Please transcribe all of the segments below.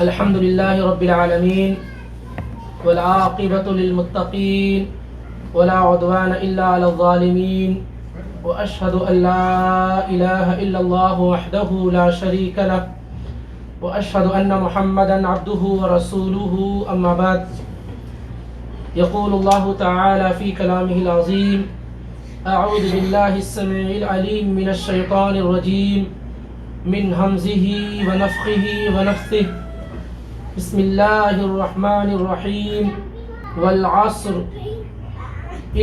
الحمد لله رب العالمين والعاقبة للمتقين ولا عدوان إلا على الظالمين وأشهد أن لا إله إلا الله وحده لا شريك له وأشهد أن محمدا عبده ورسوله أما بعد يقول الله تعالى في كلامه العظيم أعوذ بالله السميع العليم من الشيطان الرجيم من همزه ونفخه ونفثه بسم الله الرحمن الرحيم والعصر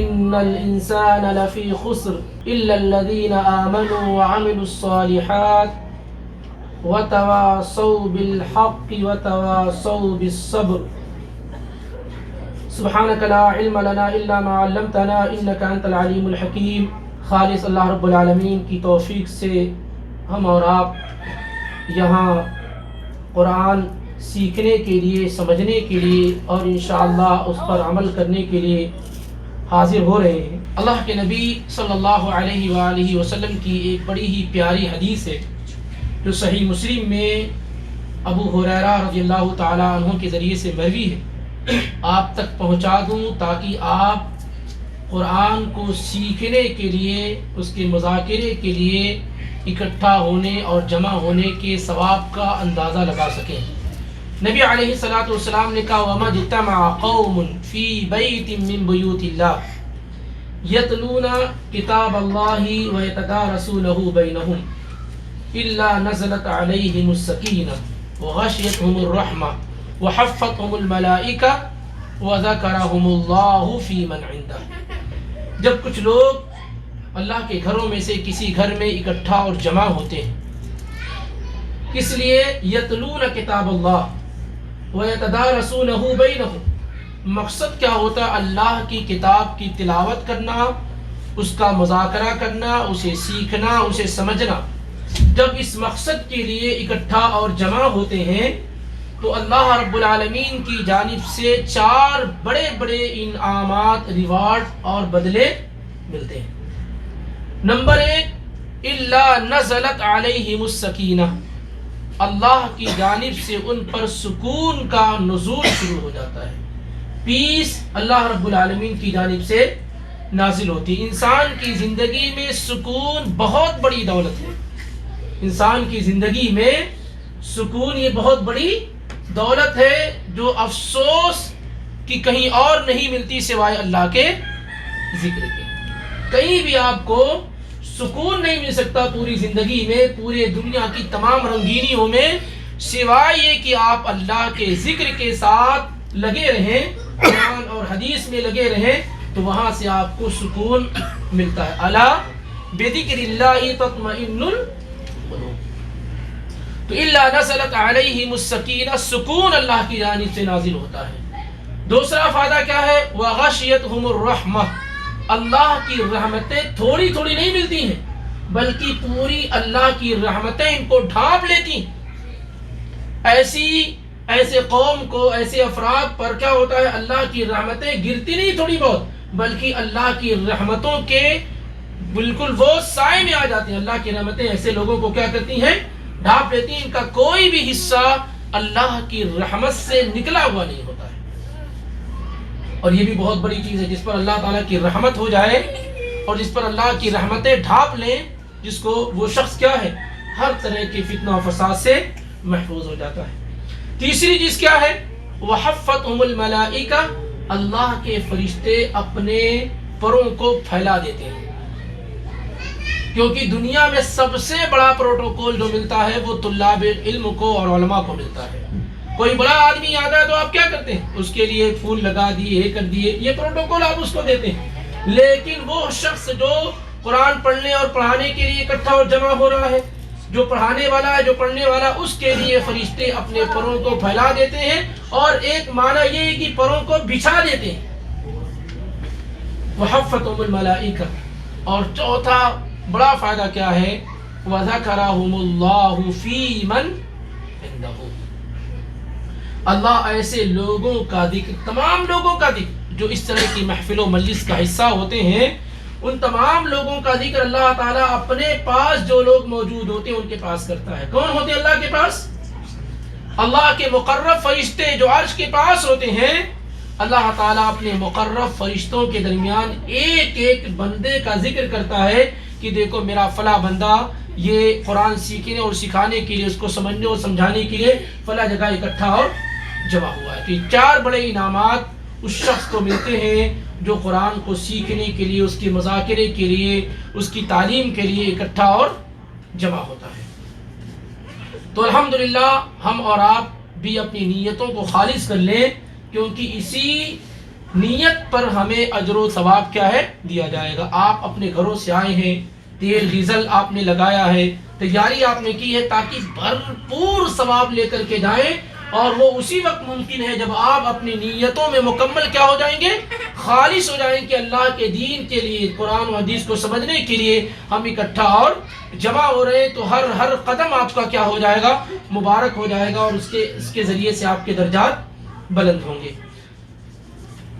إن الإنسان لفي خسر إلا الذين آمنوا وعملوا الصالحات وتواصوا بالحق وتواصوا بالصبر سبحانك لا علم لنا إلا ما علمتنا إنك أنت العليم الحكيم. خالص اللہ رب العالمین کی توفیق سے ہم اور آپ یہاں قرآن سیکھنے کے لیے، سمجھنے کے لیے اور انشاءاللہ اس پر عمل کرنے کے لیے حاضر ہو رہے ہیں. اللہ کے نبی صلی اللہ علیہ وآلہ وسلم کی ایک بڑی ہی پیاری حدیث ہے جو صحیح مسلم میں ابو ہریرہ رضی اللہ تعالیٰ عنہ کے ذریعے سے مروی ہے. آپ تک پہنچا دوں تاکہ آپ قرآن کو سیکھنے کے لیے، اس کے مذاکرے کے لیے اکٹھا ہونے اور جمع ہونے کے ثواب کا اندازہ لگا سکیں. نبی علیہ الصلوۃ والسلام نے کہا وَمَا اجْتَمَعَ قَوْمٌ فِي بَيْتٍ مِّن بُيُوتِ اللَّهِ يَتْلُونَ كِتَابَ اللَّهِ وَيَتَدَارَسُونَهُ بَيْنَهُمْ إِلَّا نَزَلَتْ عَلَيْهِمُ السَّكِينَةُ وَغَشِيَتْهُمُ الرَّحْمَةُ وَحَفَّتْهُمُ الْمَلَائِكَةُ وَذَكَرَهُمُ اللَّهُ فِي مَنْ عِندَهُ. جب کچھ لوگ اللہ کے گھروں میں سے کسی گھر میں اکٹھا اور جمع ہوتے ہیں، اس لیے یتلون کتاب اللہ ویتدارسونہ بینہم، مقصد کیا ہوتا ہے؟ اللہ کی کتاب کی تلاوت کرنا، اس کا مذاکرہ کرنا، اسے سیکھنا، اسے سمجھنا. جب اس مقصد کے لیے اکٹھا اور جمع ہوتے ہیں تو اللہ رب العالمین کی جانب سے 4 بڑے بڑے انعامات، ریوارڈ اور بدلے ملتے ہیں. نمبر 1، الا نزلت علیہم السکینہ، اللہ کی جانب سے ان پر سکون کا نزول شروع ہو جاتا ہے. پیس اللہ رب العالمین کی جانب سے نازل ہوتی ہے. انسان کی زندگی میں سکون بہت بڑی دولت ہے. انسان کی زندگی میں سکون یہ بہت بڑی دولت ہے جو افسوس کہ کہیں اور نہیں ملتی سوائے اللہ کے ذکر کے. کہیں بھی آپ کو سکون نہیں مل سکتا پوری زندگی میں، پورے دنیا کی تمام رنگینیوں میں، سوائے یہ کہ آپ اللہ کے ذکر کے ساتھ لگے رہیں، قرآن اور حدیث میں لگے رہیں، تو وہاں سے آپ کو سکون ملتا ہے. الا بذکر اللہ تطمئن القلوب. تو الا نزلت علیہم السکینہ، سکون اللہ کی جانب سے نازل ہوتا ہے. دوسرا فائدہ کیا ہے؟ وغشیتہم الرحمہ، اللہ کی رحمتیں تھوڑی تھوڑی نہیں ملتی ہیں بلکہ پوری اللہ کی رحمتیں ان کو ڈھانپ لیتی ہیں. ایسے قوم کو، ایسے افراد پر کیا ہوتا ہے؟ اللہ کی رحمتیں گرتی نہیں تھوڑی بہت، بلکہ اللہ کی رحمتوں کے بالکل وہ سائے میں آ جاتی ہیں. اللہ کی رحمتیں ایسے لوگوں کو کیا کرتی ہیں؟ ڈھانپ لیتی ہیں. ان کا کوئی بھی حصہ اللہ کی رحمت سے نکلا ہوا نہیں ہوتا ہے. اور یہ بھی بہت بڑی چیز ہے، جس پر اللہ تعالیٰ کی رحمت ہو جائے اور جس پر اللہ کی رحمتیں ڈھانپ لیں، جس کو وہ شخص کیا ہے؟ ہر طرح کے فتنہ و فساد سے محفوظ ہو جاتا ہے. تیسری چیز کیا ہے؟ وحفتہم الملائکہ، اللہ کے فرشتے اپنے پروں کو پھیلا دیتے ہیں. کیونکہ دنیا میں سب سے بڑا پروٹوکول جو ملتا ہے وہ طلاب علم کو اور علماء کو ملتا ہے. کوئی بڑا آدمی آتا ہے تو آپ کیا کرتے ہیں؟ اس کے لیے پھول لگا دیے، یہ کر دیے، یہ پروٹوکول آپ اس کو دیتے ہیں. لیکن وہ شخص جو قرآن پڑھنے اور پڑھانے کے لیے اکٹھا اور جمع ہو رہا ہے، جو پڑھانے والا ہے، جو پڑھنے والا، اس کے لیے فرشتے اپنے پروں کو پھیلا دیتے ہیں. اور ایک معنی یہ ہے کہ پروں کو بچھا دیتے ہیں. وحفتہم الملائکہ. اور چوتھا بڑا فائدہ کیا ہے؟ وذکرہم اللہ فی من عندہ، اللہ ایسے لوگوں کا ذکر، تمام لوگوں کا ذکر جو اس طرح کی محفل و مجلس کا حصہ ہوتے ہیں، ان تمام لوگوں کا ذکر اللہ تعالیٰ اپنے پاس جو لوگ موجود ہوتے ہیں ان کے پاس کرتا ہے. کون ہوتے ہیں اللہ کے پاس؟ اللہ کے مقرب فرشتے جو عرش کے پاس ہوتے ہیں، اللہ تعالیٰ اپنے مقرب فرشتوں کے درمیان ایک ایک بندے کا ذکر کرتا ہے کہ دیکھو میرا فلاں بندہ یہ قرآن سیکھنے اور سکھانے کے لیے، اس کو سمجھنے اور سمجھانے کے لیے فلاں جگہ اکٹھا اور جمع ہوا ہے. تو یہ 4 بڑے انعامات اس شخص کو ملتے ہیں جو قرآن کو سیکھنے کے لیے، اس کے مذاکرے کے لیے، اس کی تعلیم کے لیے اکٹھا اور جمع ہوتا ہے. تو الحمدللہ ہم اور آپ بھی اپنی نیتوں کو خالص کر لیں، کیونکہ اسی نیت پر ہمیں اجر و ثواب کیا ہے دیا جائے گا. آپ اپنے گھروں سے آئے ہیں، تیل ڈیزل آپ نے لگایا ہے، تیاری آپ نے کی ہے تاکہ بھرپور ثواب لے کر کے جائیں، اور وہ اسی وقت ممکن ہے جب آپ اپنی نیتوں میں مکمل کیا ہو جائیں گے، خالص ہو جائیں کہ اللہ کے دین کے لیے، قرآن و حدیث کو سمجھنے کے لیے ہم اکٹھا اور جمع ہو رہے ہیں. تو ہر قدم آپ کا کیا ہو جائے گا، مبارک ہو جائے گا، اور اس کے ذریعے سے آپ کے درجات بلند ہوں گے.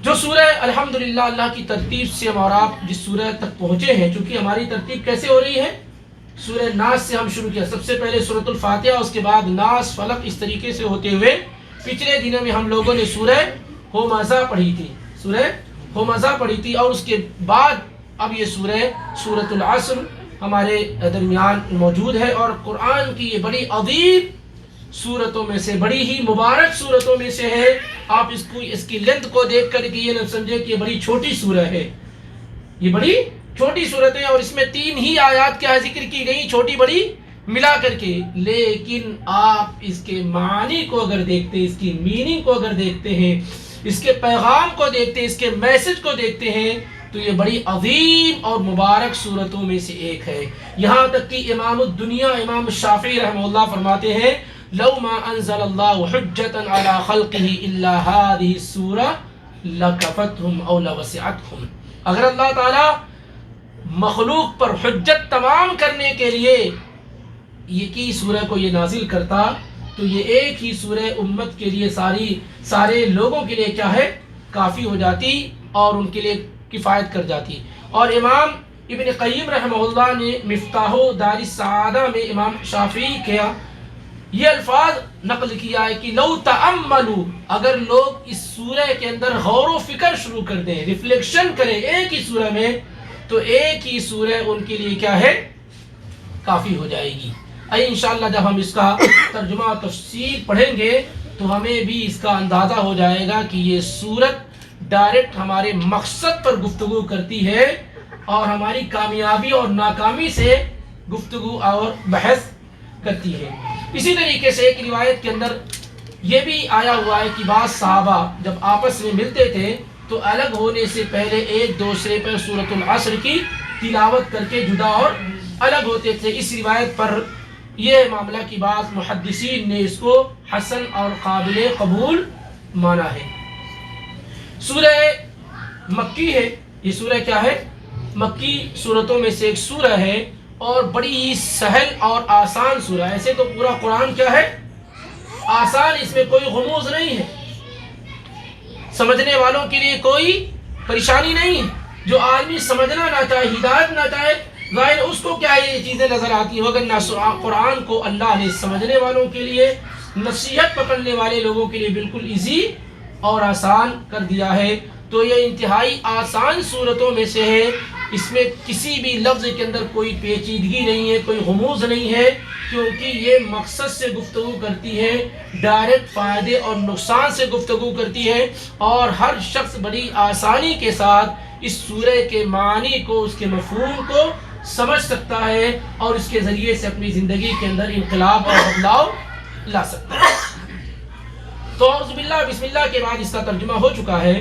جو سورہ الحمدللہ اللہ کی ترتیب سے ہم اور آپ جس سورہ تک پہنچے ہیں، چونکہ ہماری ترتیب کیسے ہو رہی ہے، سورہ ناس سے ہم شروع کیا، سب سے پہلے سورۃ الفاتحہ، اس کے بعد ناس، فلق، اس طریقے سے ہوتے ہوئے پچھلے دنوں میں ہم لوگوں نے سورہ ہمزہ پڑھی تھی، سورہ ہمزہ پڑھی تھی، اور اس کے بعد اب یہ سورۃ العصر ہمارے درمیان موجود ہے. اور قرآن کی یہ بڑی عظیم سورتوں میں سے، بڑی ہی مبارک سورتوں میں سے ہے. آپ اس کی لینتھ کو دیکھ کر کے یہ نہ سمجھے کہ یہ بڑی چھوٹی سورہ ہے، یہ بڑی چھوٹی سورت ہے، اور اس میں 3 ہی آیات کیا ذکر کی گئی، چھوٹی بڑی ملا کر کے. لیکن آپ اس کے معنی کو اگر دیکھتے ہیں، اس کی میننگ کو اگر دیکھتے ہیں، اس کے پیغام کو دیکھتے ہیں، اس کے میسج کو دیکھتے ہیں، تو یہ بڑی عظیم اور مبارک صورتوں میں سے ایک ہے. یہاں تک کہ امام الدنیا امام شافعی رحمہ اللہ فرماتے ہیں، لو ما انزل اللہ حجتا علی خلقہ الا هذه السورة لکفتہم او لوسعتہم. اگر اللہ تعالی مخلوق پر حجت تمام کرنے کے لیے یہ کی سورہ کو یہ نازل کرتا، تو یہ ایک ہی سورہ امت کے لیے، سارے لوگوں کے لیے کیا ہے، کافی ہو جاتی اور ان کے لیے کفایت کر جاتی. اور امام ابن قیم رحمہ اللہ نے مفتاح دار السعادہ میں امام شافعی کیا یہ الفاظ نقل کیا ہے کہ لو تأملوا، اگر لوگ اس سورہ کے اندر غور و فکر شروع کر دیں، ریفلیکشن کریں ایک ہی سورہ میں، تو ایک ہی سورہ ان کے لیے کیا ہے، کافی ہو جائے گی. انشاءاللہ جب ہم اس کا ترجمہ و تفسیر پڑھیں گے تو ہمیں بھی اس کا اندازہ ہو جائے گا کہ یہ سورت ڈائریکٹ ہمارے مقصد پر گفتگو کرتی ہے، اور ہماری کامیابی اور ناکامی سے گفتگو اور بحث کرتی ہے. اسی طریقے سے ایک روایت کے اندر یہ بھی آیا ہوا ہے کہ بعض صحابہ جب آپس میں ملتے تھے تو الگ ہونے سے پہلے ایک دوسرے پر سورۃ العصر کی تلاوت کر کے جدا اور الگ ہوتے تھے. اس روایت پر یہ معاملہ کی بعض محدثین نے اس کو حسن اور قابل قبول مانا ہے. سورہ مکی ہے، یہ سورہ کیا ہے، مکی صورتوں میں سے ایک سورہ ہے، اور بڑی ہی سہل اور آسان سورہ. ایسے تو پورا قرآن کیا ہے، آسان، اس میں کوئی غموض نہیں ہے، سمجھنے والوں کے لیے کوئی پریشانی نہیں ہے. جو آدمی سمجھنا نہ چاہے، ہدایت نہ چاہے، ظاہر اس کو کیا یہ چیزیں نظر آتی ہیں. اگر قرآن کو اللہ نے سمجھنے والوں کے لیے، نصیحت پکڑنے والے لوگوں کے لیے بالکل ایزی اور آسان کر دیا ہے، تو یہ انتہائی آسان صورتوں میں سے ہے. اس میں کسی بھی لفظ کے اندر کوئی پیچیدگی نہیں ہے، کوئی غموض نہیں ہے، کیونکہ یہ مقصد سے گفتگو کرتی ہے، ڈائریکٹ فائدے اور نقصان سے گفتگو کرتی ہے، اور ہر شخص بڑی آسانی کے ساتھ اس سورہ کے معنی کو، اس کے مفہوم کو سمجھ سکتا ہے، اور اس کے ذریعے سے اپنی زندگی کے اندر انقلاب اور بدلاؤ لا سکتا ہے. تو اعوذ باللہ بسم اللہ کے بعد اس کا ترجمہ ہو چکا ہے.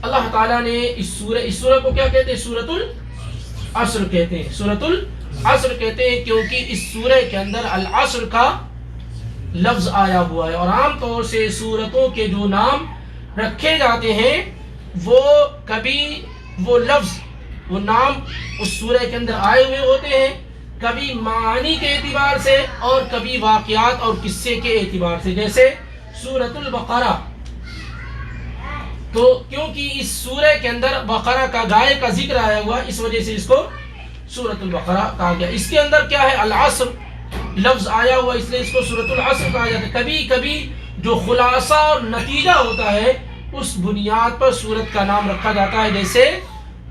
اللہ تعالیٰ نے اس سورہ کو کیا کہتے ہیں، سورۃ العصر کہتے ہیں. سورۃ العصر کہتے ہیں کیونکہ اس سورہ کے اندر العصر کا لفظ آیا ہوا ہے. اور عام طور سے سورتوں کے جو نام رکھے جاتے ہیں وہ کبھی وہ لفظ، وہ نام اس سورہ کے اندر آئے ہوئے ہوتے ہیں، کبھی معانی کے اعتبار سے اور کبھی واقعات اور قصے کے اعتبار سے. جیسے سورۃ البقرہ، تو کیونکہ اس سورہ کے اندر بقرہ کا، گائے کا ذکر آیا ہوا، اس وجہ سے اس کو سورۃ البقرہ کہا گیا. اس کے اندر کیا ہے، العصر، لفظ آیا ہوا اس لیے اس کو سورۃ العصر کہا جاتا ہے. کبھی کبھی جو خلاصہ اور نتیجہ ہوتا ہے اس بنیاد پر سورت کا نام رکھا جاتا ہے. جیسے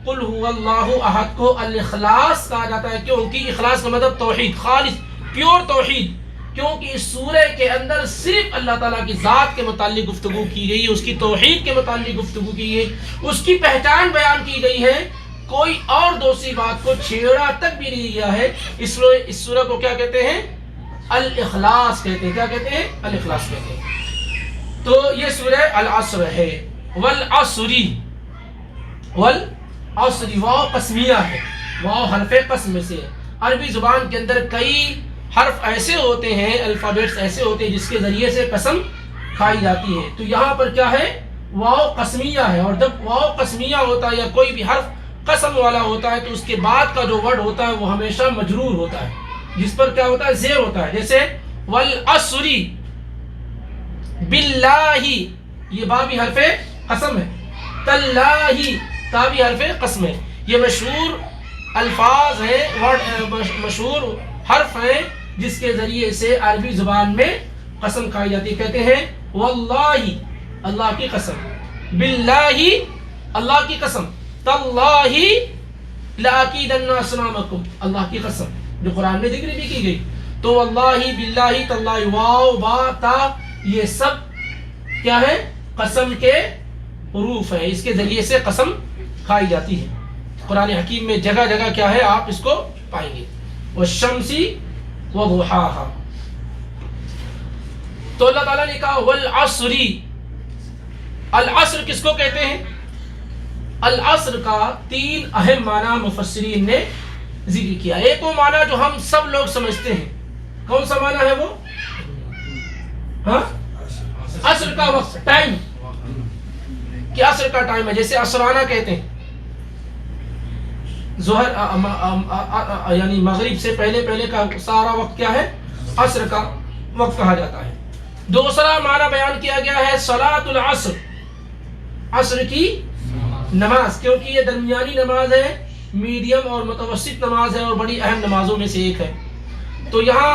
قل هو اللہ احد کو الاخلاص کہا جاتا ہے کیونکہ اخلاص کا مطلب توحید، خالص پیور توحید، کیونکہ اس سورہ کے اندر صرف اللہ تعالیٰ کی ذات کے متعلق گفتگو کی گئی ہے، اس کی توحید کے متعلق گفتگو کی گئی، اس کی پہچان بیان کی گئی ہے. کوئی اور دوسری بات کو چھیڑا تک بھی نہیں گیا ہے. اس سورہ کو کیا کہتے ہیں؟ الاخلاص کہتے ہیں. کیا کہتے ہیں؟ الاخلاص کہتے ہیں. تو یہ سورہ العصر ہے. والعصری، والعصری واو قسمیہ ہے، واو حرف قسم سے. عربی زبان کے اندر کئی حرف ایسے ہوتے ہیں، الفابیٹس ایسے ہوتے ہیں جس کے ذریعے سے قسم کھائی جاتی ہے. تو یہاں پر کیا ہے؟ واو قسمیہ ہے. اور جب واو قسمیہ ہوتا ہے یا کوئی بھی حرف قسم والا ہوتا ہے تو اس کے بعد کا جو ورڈ ہوتا ہے وہ ہمیشہ مجرور ہوتا ہے، جس پر کیا ہوتا ہے؟ زیر ہوتا ہے. جیسے والعصری باللہ، یہ با بھی حرف قسم ہے. تاللہ، تا بھی حرف قسم ہے. یہ مشہور الفاظ ہیں، مشہور حرف ہیں جس کے ذریعے سے عربی زبان میں قسم کھائی جاتی ہے. کہتے ہیں واللہ، اللہ کی قسم، باللہ، اللہ کی قسم، تاللہ لاکیدن اصنامکم، اللہ کی قسم، جو قرآن میں ذکر بھی کی گئی. تو واللہ، باللہ، تاللہ، واو با تا، یہ سب کیا ہے؟ قسم کے حروف ہیں. اس کے ذریعے سے قسم کھائی جاتی ہے. قرآن حکیم میں جگہ جگہ کیا ہے آپ اس کو پائیں گے. والشمس وضحاها. تو اللہ تعالیٰ نے کہا والعصر. العصر کس کو کہتے ہیں؟ العصر کا تین اہم معنی مفسرین نے ذکر کیا. ایک وہ معنی جو ہم سب لوگ سمجھتے ہیں. کون سا معنی ہے وہ؟ ہاں، عصر کا وقت، ٹائم، کہ عصر کا ٹائم ہے. جیسے عصرانہ کہتے ہیں، ظہر یعنی مغرب سے پہلے کا سارا وقت کیا ہے؟ عصر کا وقت کہا جاتا ہے. دوسرا معنی بیان کیا گیا ہے صلاۃ العصر، عصر کی نماز، کیونکہ یہ درمیانی نماز ہے، میڈیم اور متوسط نماز ہے اور بڑی اہم نمازوں میں سے ایک ہے. تو یہاں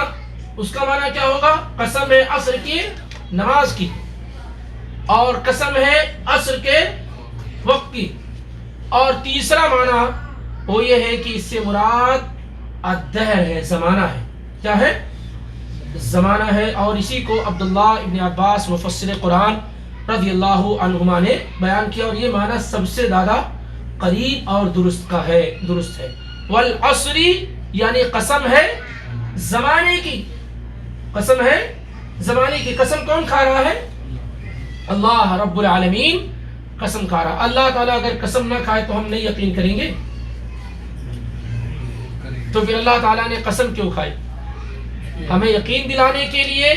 اس کا معنی کیا ہوگا؟ قسم ہے عصر کی نماز کی، اور قسم ہے عصر کے وقت کی. اور تیسرا معنی وہ یہ ہے کہ اس سے مراد الدہر ہے، زمانہ ہے. کیا ہے؟ زمانہ ہے. اور اسی کو عبداللہ ابن عباس مفسر قرآن رضی اللہ عنہما نے بیان کیا، اور یہ معنی سب سے زیادہ قریب اور درست ہے. والعصر یعنی قسم ہے زمانے کی، قسم ہے زمانے کی. قسم کون کھا رہا ہے؟ اللہ رب العالمین قسم کھا رہا. اللہ تعالیٰ اگر قسم نہ کھائے تو ہم نہیں یقین کریں گے، تو پھر اللہ تعالیٰ نے قسم کیوں کھائی؟ ہمیں یقین دلانے کے لیے،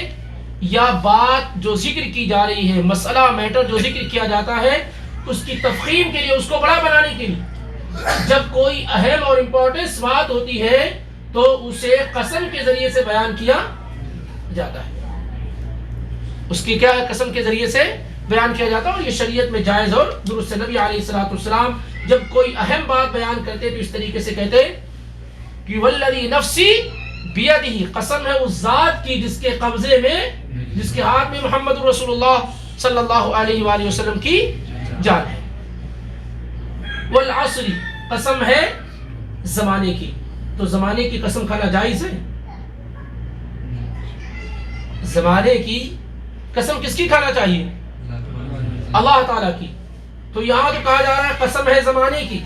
یا بات جو ذکر کی جا رہی ہے، مسئلہ میٹر جو ذکر کیا جاتا ہے اس کی تفخیم کے لیے، اس کو بڑا بنانے کے لیے. جب کوئی اہم اور امپورٹنس بات ہوتی ہے تو اسے قسم کے ذریعے سے بیان کیا جاتا ہے. اس کی کیا ہے؟ قسم کے ذریعے سے بیان کیا جاتا ہے، اور یہ شریعت میں جائز اور درست ہے. نبی علیہ الصلوۃ والسلام جب کوئی اہم بات بیان کرتے تو اس طریقے سے کہتے کہ والذی نفسی بیدہ، قسم ہے اس ذات کی جس کے قبضے میں، جس کے ہاتھ میں محمد رسول اللہ صلی اللہ علیہ وآلہ وسلم کی جان ہے. والعصر قسم ہے زمانے کی. تو زمانے کی قسم کھانا جائز ہے؟ زمانے کی قسم کس کی کھانا چاہیے؟ اللہ تعالیٰ کی. تو یہاں تو کہا جا رہا ہے قسم ہے زمانے کی،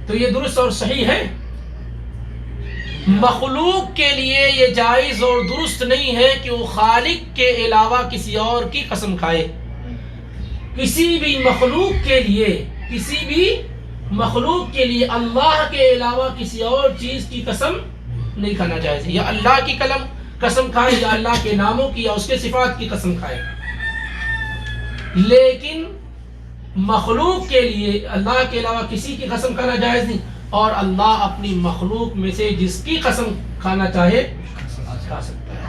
تو یہ درست اور صحیح ہے. مخلوق کے لیے یہ جائز اور درست نہیں ہے کہ وہ خالق کے علاوہ کسی اور کی قسم کھائے. کسی بھی مخلوق کے لیے اللہ کے علاوہ کسی اور چیز کی قسم نہیں کھانا جائز ہے. یا اللہ کی قسم کھائے، یا اللہ کے ناموں کی یا اس کے صفات کی قسم کھائے. لیکن مخلوق کے لیے اللہ کے علاوہ کسی کی قسم کھانا جائز نہیں، اور اللہ اپنی مخلوق میں سے جس کی قسم کھانا چاہے کھا سکتا ہے.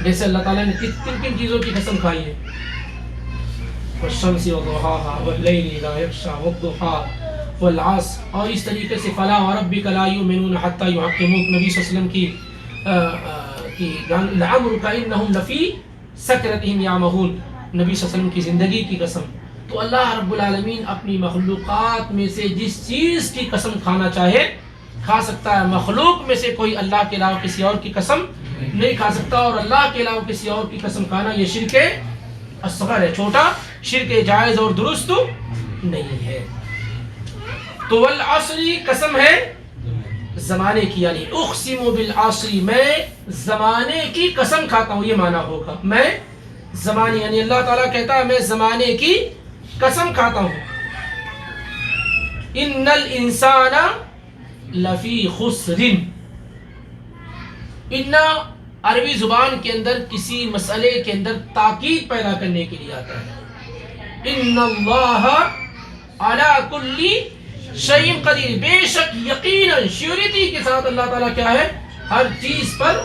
جیسے اللہ تعالیٰ نے کن چیزوں کی قسم کھائی ہے؟ والشمس وضحاها واللیل اذا یغشی والضحی والعصر، اور اس طریقے سے فلا وربک لا یؤمنون حتی یحکموک، نبی صلی اللہ علیہ وسلم کی لعمرک انہم لفی سکرتہم یعمہون، نبی صلی اللہ علیہ وسلم کی زندگی کی قسم۔ تو اللہ رب العالمین اپنی مخلوقات میں سے جس چیز کی قسم کھانا چاہے کھا سکتا ہے۔ مخلوق میں سے کوئی اللہ کے علاوہ کسی اور کی قسم نہیں کھا سکتا، اور اللہ کے علاوہ کسی اور کی قسم کھانا یہ شرک اصغر ہے، چھوٹا شرک جائز اور درست نہیں ہے۔ تو والعصر قسم ہے زمانے کی، یعنی اقسم بالعصر، میں زمانے کی قسم کھاتا ہوں، یہ معنی ہوگا میں زمانے، یعنی اللہ تعالیٰ کہتا ہے میں زمانے کی قسم کھاتا ہوں۔ ان الانسان لفی خسر، ان عربی زبان کے اندر کسی مسئلے کے اندر تاکید پیدا کرنے کے لیے آتا ہے۔ ان اللہ علی کل شیء قدیر، بے شک یقیناً شیورٹی کے ساتھ اللہ تعالیٰ کیا ہے، ہر چیز پر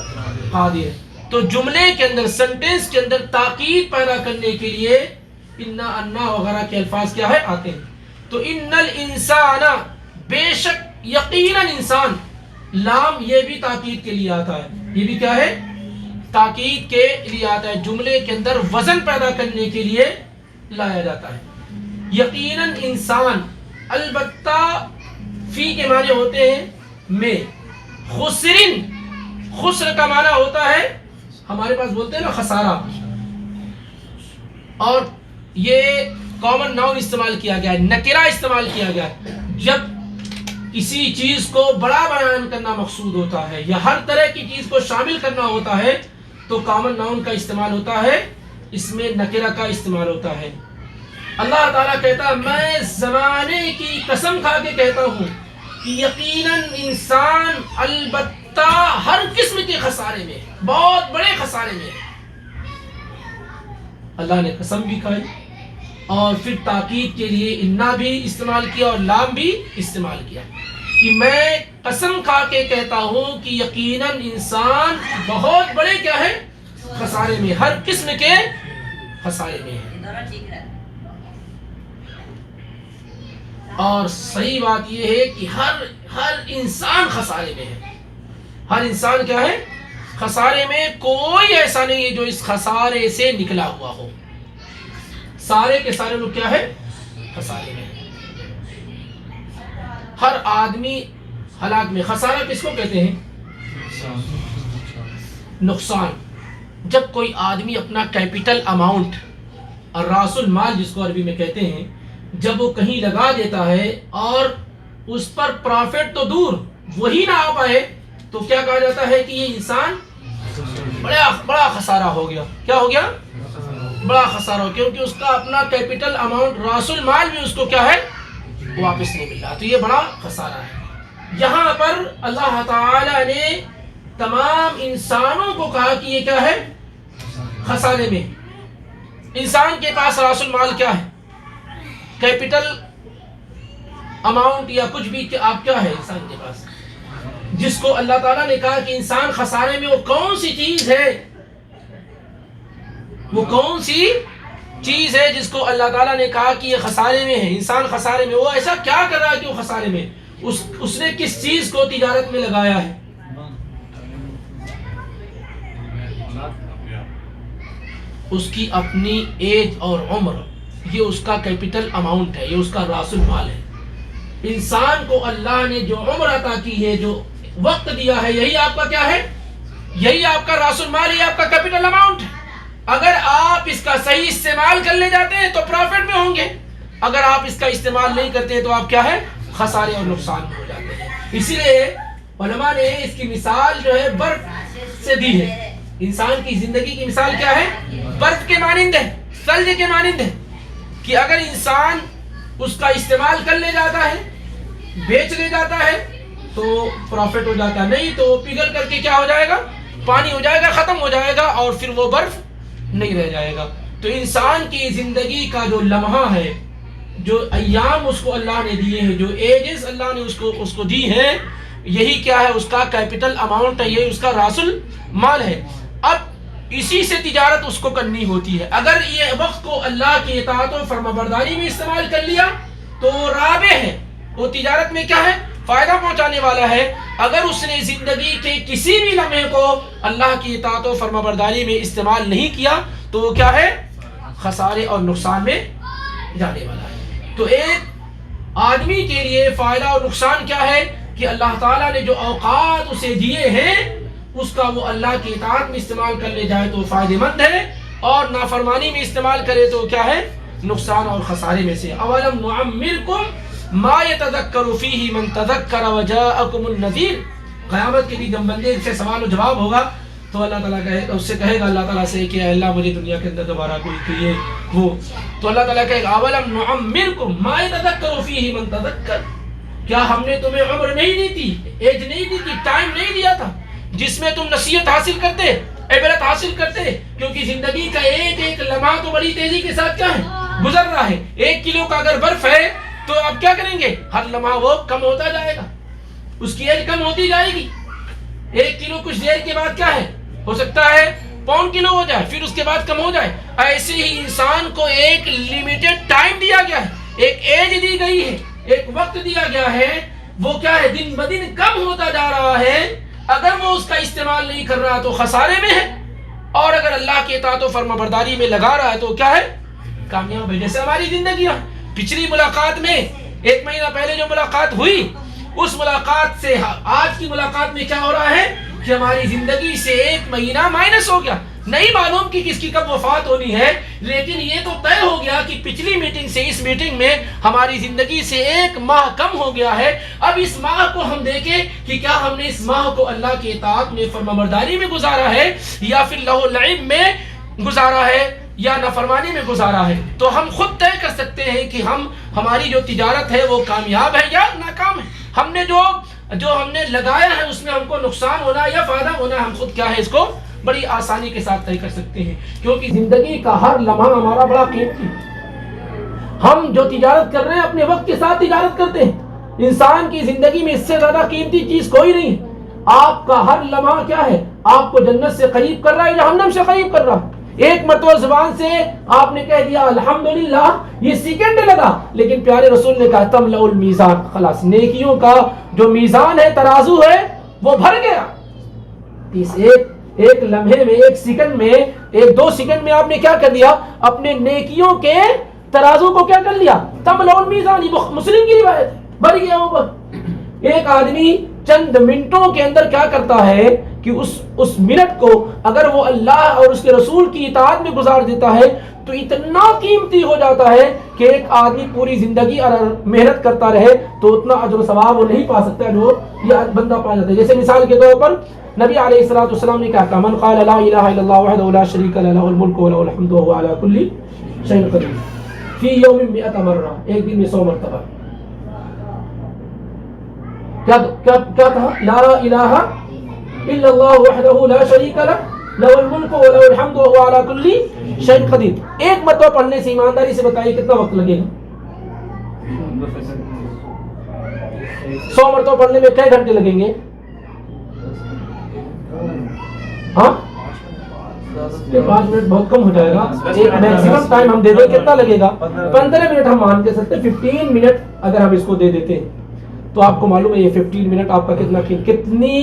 قادر ہے۔ تو جملے کے اندر، سنٹینس کے اندر تاکید پیدا کرنے کے لیے انا، انا وغیرہ کے الفاظ کیا ہے آتے ہیں۔ تو ان الانسان، بے شک یقیناً انسان، لام یہ بھی تاکید کے لیے آتا ہے، یہ بھی کیا ہے، تاکید کے لیے آتا ہے، جملے کے اندر وزن پیدا کرنے کے لیے لایا جاتا ہے۔ یقیناً انسان، البتہ فی کے معنی ہوتے ہیں میں، خسرن، خسر کا معنی ہوتا ہے ہمارے پاس بولتے ہیں نا خسارہ، اور یہ کامن ناؤن استعمال کیا گیا ہے، نکرہ استعمال کیا گیا ہے جب کسی چیز کو بڑا بیان کرنا مقصود ہوتا ہے یا ہر طرح کی چیز کو شامل کرنا ہوتا ہے تو کامن ناؤن کا استعمال ہوتا ہے، اس میں نکرہ کا استعمال ہوتا ہے۔ اللہ تعالیٰ کہتا ہے میں زمانے کی قسم کھا کے کہتا ہوں کہ یقیناً انسان البتہ ہر قسم کے خسارے میں، بہت بڑے خسارے میں ہے۔ اللہ نے قسم بھی کھائی اور پھر تاکید کے لیے انا بھی استعمال کیا اور لام بھی استعمال کیا کہ میں قسم کھا کے کہتا ہوں کہ یقیناً انسان بہت بڑے کیا ہے، خسارے میں، ہر قسم کے خسارے میں ہے۔ اور صحیح بات یہ ہے کہ ہر انسان خسارے میں ہے، ہر انسان کیا ہے، خسارے میں، کوئی ایسا نہیں ہے جو اس خسارے سے نکلا ہوا ہو، سارے کے سارے لوگ کیا ہے، خسارے میں ہے۔ ہر آدمی ہلاک میں۔ خسارہ کس کو کہتے ہیں؟ نقصان۔ جب کوئی آدمی اپنا کیپٹل اماؤنٹ اور راس المال جس کو عربی میں کہتے ہیں، جب وہ کہیں لگا دیتا ہے اور اس پر پرافٹ تو دور وہی نہ آ پائے تو کیا کہا جاتا ہے کہ یہ انسان بڑا خسارہ ہو گیا۔ کیا ہو گیا؟ بڑا خسارہ ہو، کیونکہ اس کا اپنا کیپٹل اماؤنٹ راس المال بھی اس کو کیا ہے، واپس نہیں مل رہا، تو یہ بڑا خسارہ ہے۔ یہاں پر اللہ تعالی نے تمام انسانوں کو کہا کہ یہ کیا ہے، خسارے میں۔ انسان کے پاس راس المال کیا ہے، کیپٹل اماؤنٹ یا کچھ بھی، آپ کیا ہے انسان کے پاس، جس کو اللہ تعالیٰ نے کہا کہ انسان خسارے میں، وہ کون سی چیز ہے، وہ کون سی چیز ہے جس کو اللہ تعالیٰ نے کہا کہ یہ خسارے میں ہے، انسان خسارے میں، وہ ایسا کیا کر رہا ہے کہ وہ خسارے میں، اس نے کس چیز کو تجارت میں لگایا ہے؟ اس کی اپنی ایج اور عمر، یہ اس کا کیپٹل اماؤنٹ ہے، یہ اس کا راس المال ہے۔ انسان کو اللہ نے جو عمر عطا کی ہے، جو وقت دیا ہے، یہی آپ کا کیا ہے، یہی آپ کا راس المال، یہی آپ کا کیپٹل اماؤنٹ ہے۔ اگر آپ اس کا صحیح استعمال کر لے جاتے ہیں تو پروفٹ میں ہوں گے، اگر آپ اس کا استعمال نہیں کرتے ہیں تو آپ کیا ہے، خسارے اور نقصان میں ہو جاتے ہیں۔ اسی لیے علماء نے اس کی مثال جو ہے برف سے دی ہے۔ انسان کی زندگی کی مثال کیا ہے، برف کے مانند ہے، ثلج کے مانند ہے، کہ اگر انسان اس کا استعمال کر لے جاتا ہے، بیچ لے جاتا ہے تو پروفٹ ہو جاتا ہے، نہیں تو پگھل کر کے کیا ہو جائے گا، پانی ہو جائے گا، ختم ہو جائے گا اور پھر وہ برف نہیں رہ جائے گا۔ تو انسان کی زندگی کا جو لمحہ ہے، جو ایام اس کو اللہ نے دیے ہیں، جو ایجز اللہ نے اس کو دی ہیں، یہی کیا ہے، اس کا کیپٹل اماؤنٹ ہے، یہ اس کا راس المال ہے۔ اب اسی سے تجارت اس کو کرنی ہوتی ہے۔ اگر یہ وقت کو اللہ کی اطاعت و فرمانبرداری میں استعمال کر لیا تو وہ رابح ہے، وہ تجارت میں کیا ہے؟ فائدہ پہنچانے والا ہے۔ اگر اس نے زندگی کے کسی بھی لمحے کو اللہ کی اطاعت و فرمانبرداری میں استعمال نہیں کیا تو وہ کیا ہے؟ خسارے اور نقصان میں جانے والا ہے۔ تو ایک آدمی کے لیے فائدہ اور نقصان کیا ہے کہ اللہ تعالیٰ نے جو اوقات اسے دیے ہیں اس کا وہ اللہ کی اطاعت میں استعمال کر لے جائے تو فائدہ مند ہے، اور نافرمانی میں استعمال کرے تو کیا ہے؟ نقصان اور خسارے میں سے۔ اولم نعمرکم ما یتذکر فیہ من تذکر وجاءکم النذیر۔ قیامت کے دن جب بندے سے سوال و جواب ہوگا تو اللہ تعالیٰ اس سے کہے گا اللہ تعالیٰ سے کہ اللہ مجھے دنیا کے اندر دوبارہ کوئی یہ وہ، تو اللہ تعالیٰ کہے گا اولم نعمرکم ما یتذکر فیہ من تذکر، کیا ہم نے تمہیں عمر نہیں دی تھی، ایج نہیں دی تھی، ٹائم نہیں دیا تھا جس میں تم نصیحت حاصل کرتے، عبرت حاصل کرتے؟ کیونکہ زندگی کا ایک ایک لمحہ تو بڑی تیزی کے ساتھ کیا ہے؟ گزر رہا ہے۔ 1 کلو کا اگر برف ہے تو آپ کیا کریں گے؟ ہر لمحہ وہ کم ہوتا جائے گا، اس کی ایج کم ہوتی جائے گی۔ 1 کلو کچھ دیر کے بعد کیا ہے؟ ہو سکتا ہے پون کلو ہو جائے، پھر اس کے بعد کم ہو جائے۔ ایسے ہی انسان کو ایک لمیٹڈ ٹائم دیا گیا ہے، ایک ایج دی گئی ہے، ایک وقت دیا گیا ہے، وہ کیا ہے؟ دن بدن کم ہوتا جا رہا ہے۔ اگر وہ اس کا استعمال نہیں کر رہا تو خسارے میں ہے، اور اگر اللہ کی اطاعت و فرمانبرداری میں لگا رہا ہے تو کیا ہے؟ کامیاب ہے۔ جیسے ہماری زندگیاں پچھلی ملاقات میں 1 مہینہ پہلے جو ملاقات ہوئی، اس ملاقات سے آج کی ملاقات میں کیا ہو رہا ہے کہ ہماری زندگی سے 1 مہینہ مائنس ہو گیا۔ نہیں معلوم کہ کس کی کب وفات ہونی ہے، لیکن یہ تو طے ہو گیا کہ پچھلی میٹنگ سے اس میٹنگ میں ہماری زندگی سے 1 ماہ کم ہو گیا ہے۔ اب اس ماہ کو ہم دیکھیں کہ کیا ہم نے اس ماہ کو اللہ کی اطاعت میں فرمانبرداری میں گزارا ہے یا پھر لہو و لعب میں گزارا ہے یا نافرمانی میں گزارا ہے۔ تو ہم خود طے کر سکتے ہیں کہ ہماری جو تجارت ہے وہ کامیاب ہے یا ناکام ہے۔ ہم نے جو ہم نے لگایا ہے اس میں ہم کو نقصان ہونا یا فائدہ ہونا، ہم خود کیا ہے اس کو بڑی آسانی کے ساتھ طے کر سکتے ہیں، کیونکہ زندگی کا ہر لمحہ ہمارا بڑا قیمتی ہے۔ ہم جو تجارت کر رہے ہیں اپنے وقت کے ساتھ تجارت کرتے ہیں۔ انسان کی زندگی میں اس سے زیادہ قیمتی چیز کوئی نہیں ہے۔ آپ کا ہر لمحہ کیا ہے؟ آپ کو جنت سے قریب کر رہا ہے یا جہنم سے قریب کر رہا ہے۔ ایک مرتبہ زبان سے آپ نے کہہ دیا الحمدللہ، یہ سیکنڈ لگا، لیکن پیارے رسول نے کہا تملأ المیزان، خلاص نیکیوں کا جو میزان ہے، ترازو ہے، وہ بھر گیا۔ اس ایک لمحے میں، 1 سیکنڈ میں، 1-2 سیکنڈ میں آپ نے کیا کر دیا؟ اپنے نیکیوں کے ترازو کو کیا کر لیا؟ تملأ المیزان، یہ مسلم کی روایت ہے، بھر گیا اوپر۔ ایک آدمی چند منٹوں کے اندر کیا کرتا ہے کہ اس منٹ کو اگر وہ اللہ اور اس کے رسول کی اطاعت میں گزار دیتا ہے تو اتنا قیمتی ہو جاتا ہے کہ ایک آدمی پوری زندگی اگر محنت کرتا رہے تو اتنا اجر و ثواب وہ نہیں پا سکتا جو یہ بندہ پا جاتا ہے۔ جیسے مثال کے طور پر نبی علیہ الصلوۃ والسلام نے کہا من قال لا الہ الا اللہ وحدہ لا شریک له له الملک وله الحمد وهو على كل شيء قدیر فی یوم 100 مرہ، ایک دن میں 100 مرتبہ۔ کیا کہا؟ لا الہ الا اللہ وحدہ لا شریک له له الملک وله الحمد وهو على كل شيء قدیر۔ ایک مرتبہ پڑھنے سے ایمانداری سے بتائیے کتنا وقت لگے گا؟ 100 مرتبہ پڑھنے میں کئی گھنٹے لگیں گے؟ ہاں 5 منٹ بہت کم ہو جائے گا۔ ایک میکسیمم ٹائم ہم دے دیں، کتنا لگے گا؟ 15 منٹ ہم مان کے سکتے، 15 منٹ اگر ہم اس کو دے دیتے ہیں تو آپ کو معلوم ہے یہ 15 منٹ آپ کا کتنی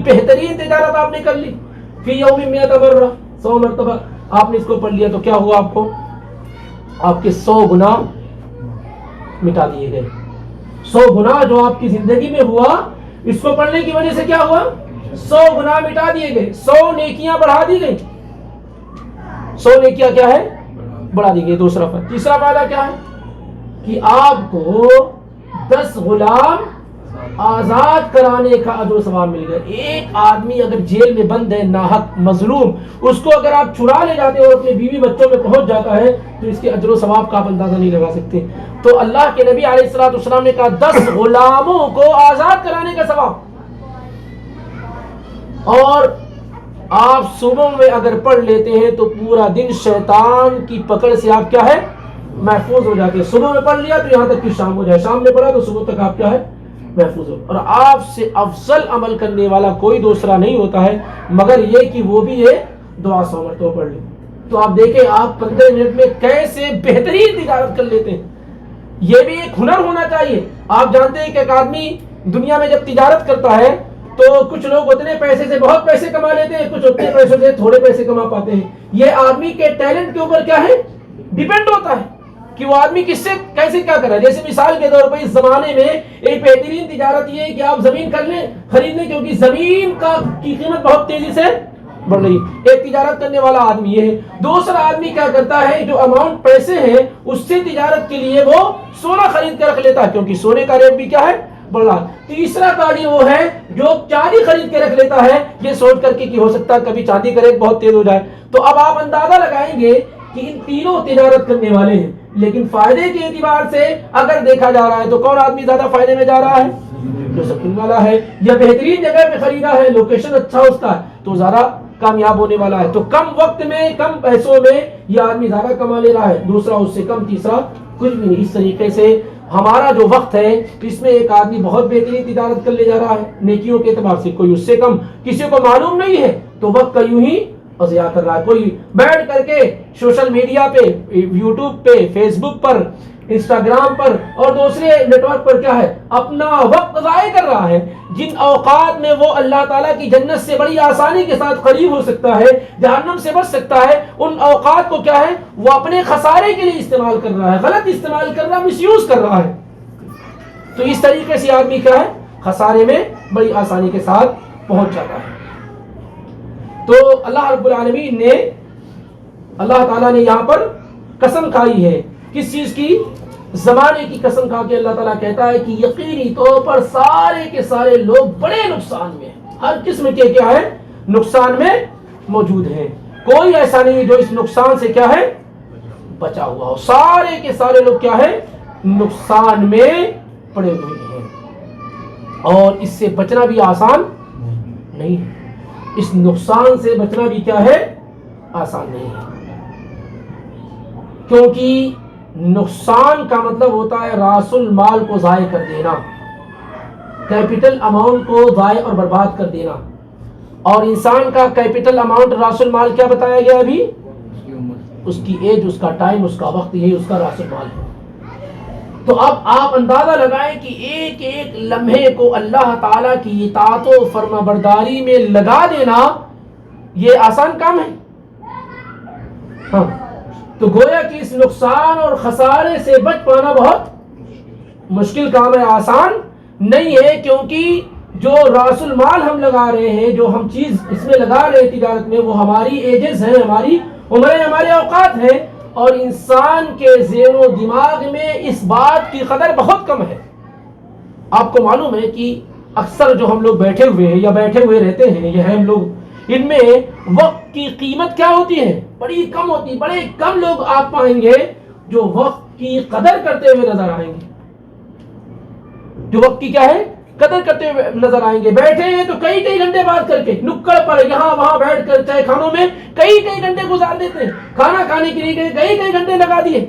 بہترین تجارت آپ نے کر لی۔ فی یوم 100 مرہ، 100 مرتبہ آپ نے اس کو پڑھ لیا تو کیا ہوا؟ آپ کو آپ کے 100 گناہ مٹا دیے گئے۔ 100 گناہ جو آپ کی زندگی میں ہوا، اس کو پڑھنے کی وجہ سے کیا ہوا؟ 100 گناہ مٹا دیے گئے، 100 نیکیاں بڑھا دی گئی۔ 100 نیکیاں کیا ہے؟ بڑھا دی گئی۔ دوسرا فائدہ، تیسرا فائدہ کیا ہے کہ آپ کو 10 غلام آزاد کرانے کا اجر و ثواب مل گیا۔ ایک آدمی اگر جیل میں بند ہے، ناحق مظلوم، اس کو اگر آپ چھڑا لے جاتے اور اپنے بیوی بچوں میں پہنچ جاتا ہے تو اس کے اجر و ثواب کا آپ اندازہ نہیں لگا سکتے۔ تو اللہ کے نبی علیہ الصلوۃ والسلام نے کہا 10 غلاموں کو آزاد کرانے کا ثواب۔ اور آپ صبح میں اگر پڑھ لیتے ہیں تو پورا دن شیطان کی پکڑ سے آپ کیا ہے؟ محفوظ ہو جاتے ہیں۔ صبح میں پڑھ لیا تو یہاں تک کہ شام ہو جائے، شام میں پڑھا تو صبح تک آپ کیا ہے؟ محفوظ ہو۔ اور آپ سے افضل عمل کرنے والا کوئی دوسرا نہیں ہوتا ہے مگر یہ کہ وہ بھی یہ دعا 100 مرتبہ پڑھ لیں۔ تو آپ دیکھیں آپ 15 منٹ میں کیسے بہترین تجارت کر لیتے ہیں۔ یہ بھی ایک ہنر ہونا چاہیے. آپ جانتے ہیں کہ ایک آدمی دنیا میں جب تجارت کرتا ہے تو کچھ لوگ اتنے پیسے سے بہت پیسے کما لیتے ہیں, کچھ اتنے پیسوں سے تھوڑے پیسے کما پاتے ہیں. یہ آدمی کے ٹیلنٹ کے اوپر کیا ہے, ڈیپینڈ ہوتا ہے کہ وہ آدمی کس سے کیسے کیا کر رہا ہے. جیسے مثال کے طور پر اس زمانے میں ایک بہترین تجارت یہ ہے کہ آپ زمین کر لیں خرید لیں, کیونکہ زمین کی قیمت بہت تیزی سے بڑھ رہی ہے. ایک تجارت کرنے والا آدمی یہ ہے. دوسرا آدمی کیا کرتا ہے, جو اماؤنٹ پیسے ہیں اس سے تجارت کے لیے وہ سونا خرید کے رکھ لیتا ہے, کیونکہ سونے کا ریٹ بھی کیا ہے, بڑھ رہا. تیسرا کاڑی وہ ہے جو چاندی خرید کے رکھ لیتا ہے, یہ سوچ کر کے کہ ہو سکتا ہے کبھی چاندی کا ریٹ بہت تیز ہو جائے. تو اب آپ اندازہ لگائیں گے کہ ان تینوں تجارت کرنے والے ہیں, لیکن فائدے کے اعتبار سے اگر دیکھا جا رہا ہے تو کون آدمی زیادہ فائدے میں جا رہا ہے, جو سکون والا ہے, یا بہترین جگہ پہ خریدا ہے, لوکیشن اچھا اس کا ہے, تو زیادہ کامیاب ہونے والا ہے. تو کم وقت میں کم پیسوں میں یہ آدمی زیادہ کما لے رہا ہے, دوسرا اس سے کم, تیسرا کچھ بھی نہیں. اس طریقے سے ہمارا جو وقت ہے اس میں ایک آدمی بہت بہترین تجارت کر لے جا رہا ہے نیکیوں کے اعتبار سے, کوئی اس سے کم, کسی کو معلوم نہیں ہے تو وقت کا یوں ہی ضیاع کر رہا ہے. کوئی بیٹھ کر کے سوشل میڈیا پہ, یوٹیوب پہ, فیس بک پر, انسٹاگرام پر اور دوسرے نیٹ ورک پر کیا ہے, اپنا وقت ضائع کر رہا ہے. جن اوقات میں وہ اللہ تعالیٰ کی جنت سے بڑی آسانی کے ساتھ قریب ہو سکتا ہے, جہنم سے بچ سکتا ہے, ان اوقات کو کیا ہے وہ اپنے خسارے کے لیے استعمال کر رہا ہے, غلط استعمال کر رہا ہے, مس یوز کر رہا ہے. تو اس طریقے سے آدمی کیا ہے, خسارے میں بڑی آسانی کے ساتھ پہنچ جاتا ہے. تو اللہ رب العالمین نے, اللہ تعالیٰ نے یہاں پر قسم کھائی ہے, کس چیز کی, زمانے کی قسم کھا کے اللہ تعالیٰ کہتا ہے کہ یقینی طور پر سارے کے سارے لوگ بڑے نقصان میں ہیں, ہر قسم کے کیا ہے, نقصان میں موجود ہیں. کوئی ایسا نہیں جو اس نقصان سے کیا ہے بچا ہوا ہو. سارے کے سارے لوگ کیا ہے, نقصان میں پڑے ہوئے ہیں, اور اس سے بچنا بھی آسان نہیں ہے. اس نقصان سے بچنا بھی کیا ہے, آسان نہیں ہے, کیونکہ نقصان کا مطلب ہوتا ہے راس المال کو ضائع کر دینا, کیپٹل اماؤنٹ کو ضائع اور برباد کر دینا. اور انسان کا کیپٹل اماؤنٹ, راس المال کیا بتایا گیا ابھی, اس کی ایج, اس کا ٹائم, اس کا وقت, یہی اس کا راس المال ہے. تو اب آپ اندازہ لگائیں کہ ایک ایک لمحے کو اللہ تعالیٰ کی اطاعت و فرما برداری میں لگا دینا یہ آسان کام ہے. ہاں, تو گویا کہ اس نقصان اور خسارے سے بچ پانا بہت مشکل کام ہے, آسان نہیں ہے. کیونکہ جو راس المال ہم لگا رہے ہیں, جو ہم چیز اس میں لگا رہے ہیں تجارت میں, وہ ہماری ایجز ہیں, ہماری عمریں, ہمارے اوقات ہیں, اور انسان کے ذہن و دماغ میں اس بات کی قدر بہت کم ہے. آپ کو معلوم ہے کہ اکثر جو ہم لوگ بیٹھے ہوئے ہیں یا بیٹھے ہوئے رہتے ہیں, یہ ہم لوگ, ان میں وقت کی قیمت کیا ہوتی ہے, بڑی کم ہوتی ہے. بڑے کم لوگ آپ پائیں گے جو وقت کی قدر کرتے ہوئے نظر آئیں گے, جو وقت کی کیا ہے, قدر کرتے ہوئے نظر آئیں گے. بیٹھے ہیں تو کئی کئی گھنٹے بات کر کے, نکڑ پر یہاں وہاں بیٹھ کر چائے خانوں میں کئی کئی گھنٹے گزار دیتے ہیں, کھانا کھانے کے لیے کئی کئی گھنٹے لگا دیے,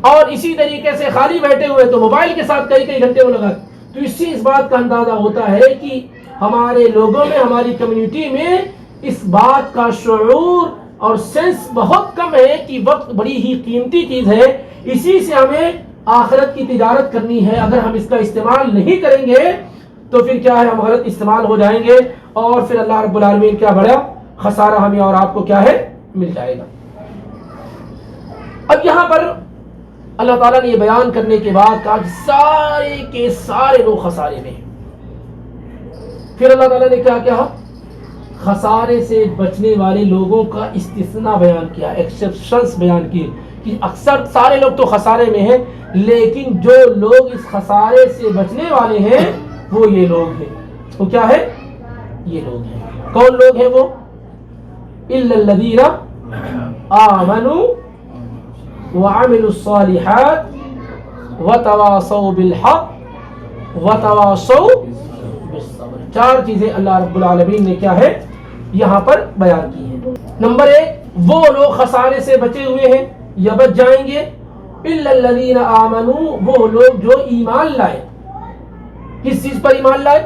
اور اسی طریقے سے خالی بیٹھے ہوئے تو موبائل کے ساتھ کئی کئی گھنٹے وہ لگا. تو اس سے اس بات کا اندازہ ہوتا ہے کہ ہمارے لوگوں میں, ہماری کمیونٹی میں اس بات کا شعور اور سینس بہت کم ہے کہ وقت بڑی ہی قیمتی چیز ہے. اسی سے ہمیں آخرت کی تجارت کرنی ہے. اگر ہم اس کا استعمال نہیں کریں گے تو پھر کیا ہے, ہم غلط استعمال ہو جائیں گے, اور پھر اللہ رب العالمین کیا بڑا خسارہ ہمیں اور آپ کو کیا ہے مل جائے گا. اب یہاں پر اللہ تعالیٰ نے یہ بیان کرنے کے بعد کہا کہ سارے کے سارے لوگ خسارے میں ہیں. پھر اللہ تعالیٰ نے کیا کہا, خسارے سے بچنے والے لوگوں کا استثناء بیان کیا, ایکسیپشنز بیان کیے کہ اکثر سارے لوگ تو خسارے میں ہیں, لیکن جو لوگ اس خسارے سے بچنے والے ہیں وہ یہ لوگ ہیں. وہ کیا ہے, یہ لوگ ہیں. کون لوگ ہیں وہ, الا الذین آمنوا وعملوا الصالحات وتواصوا بالحق وتواصوا بالصبر. چار چیزیں اللہ رب العالمین نے کیا ہے یہاں پر بیان کی ہیں. نمبر ایک, وہ لوگ خسارے سے بچے ہوئے ہیں یا بچ جائیں گے, الا الذین آمنوا, وہ لوگ جو ایمان لائے. کس چیز پر ایمان لائے,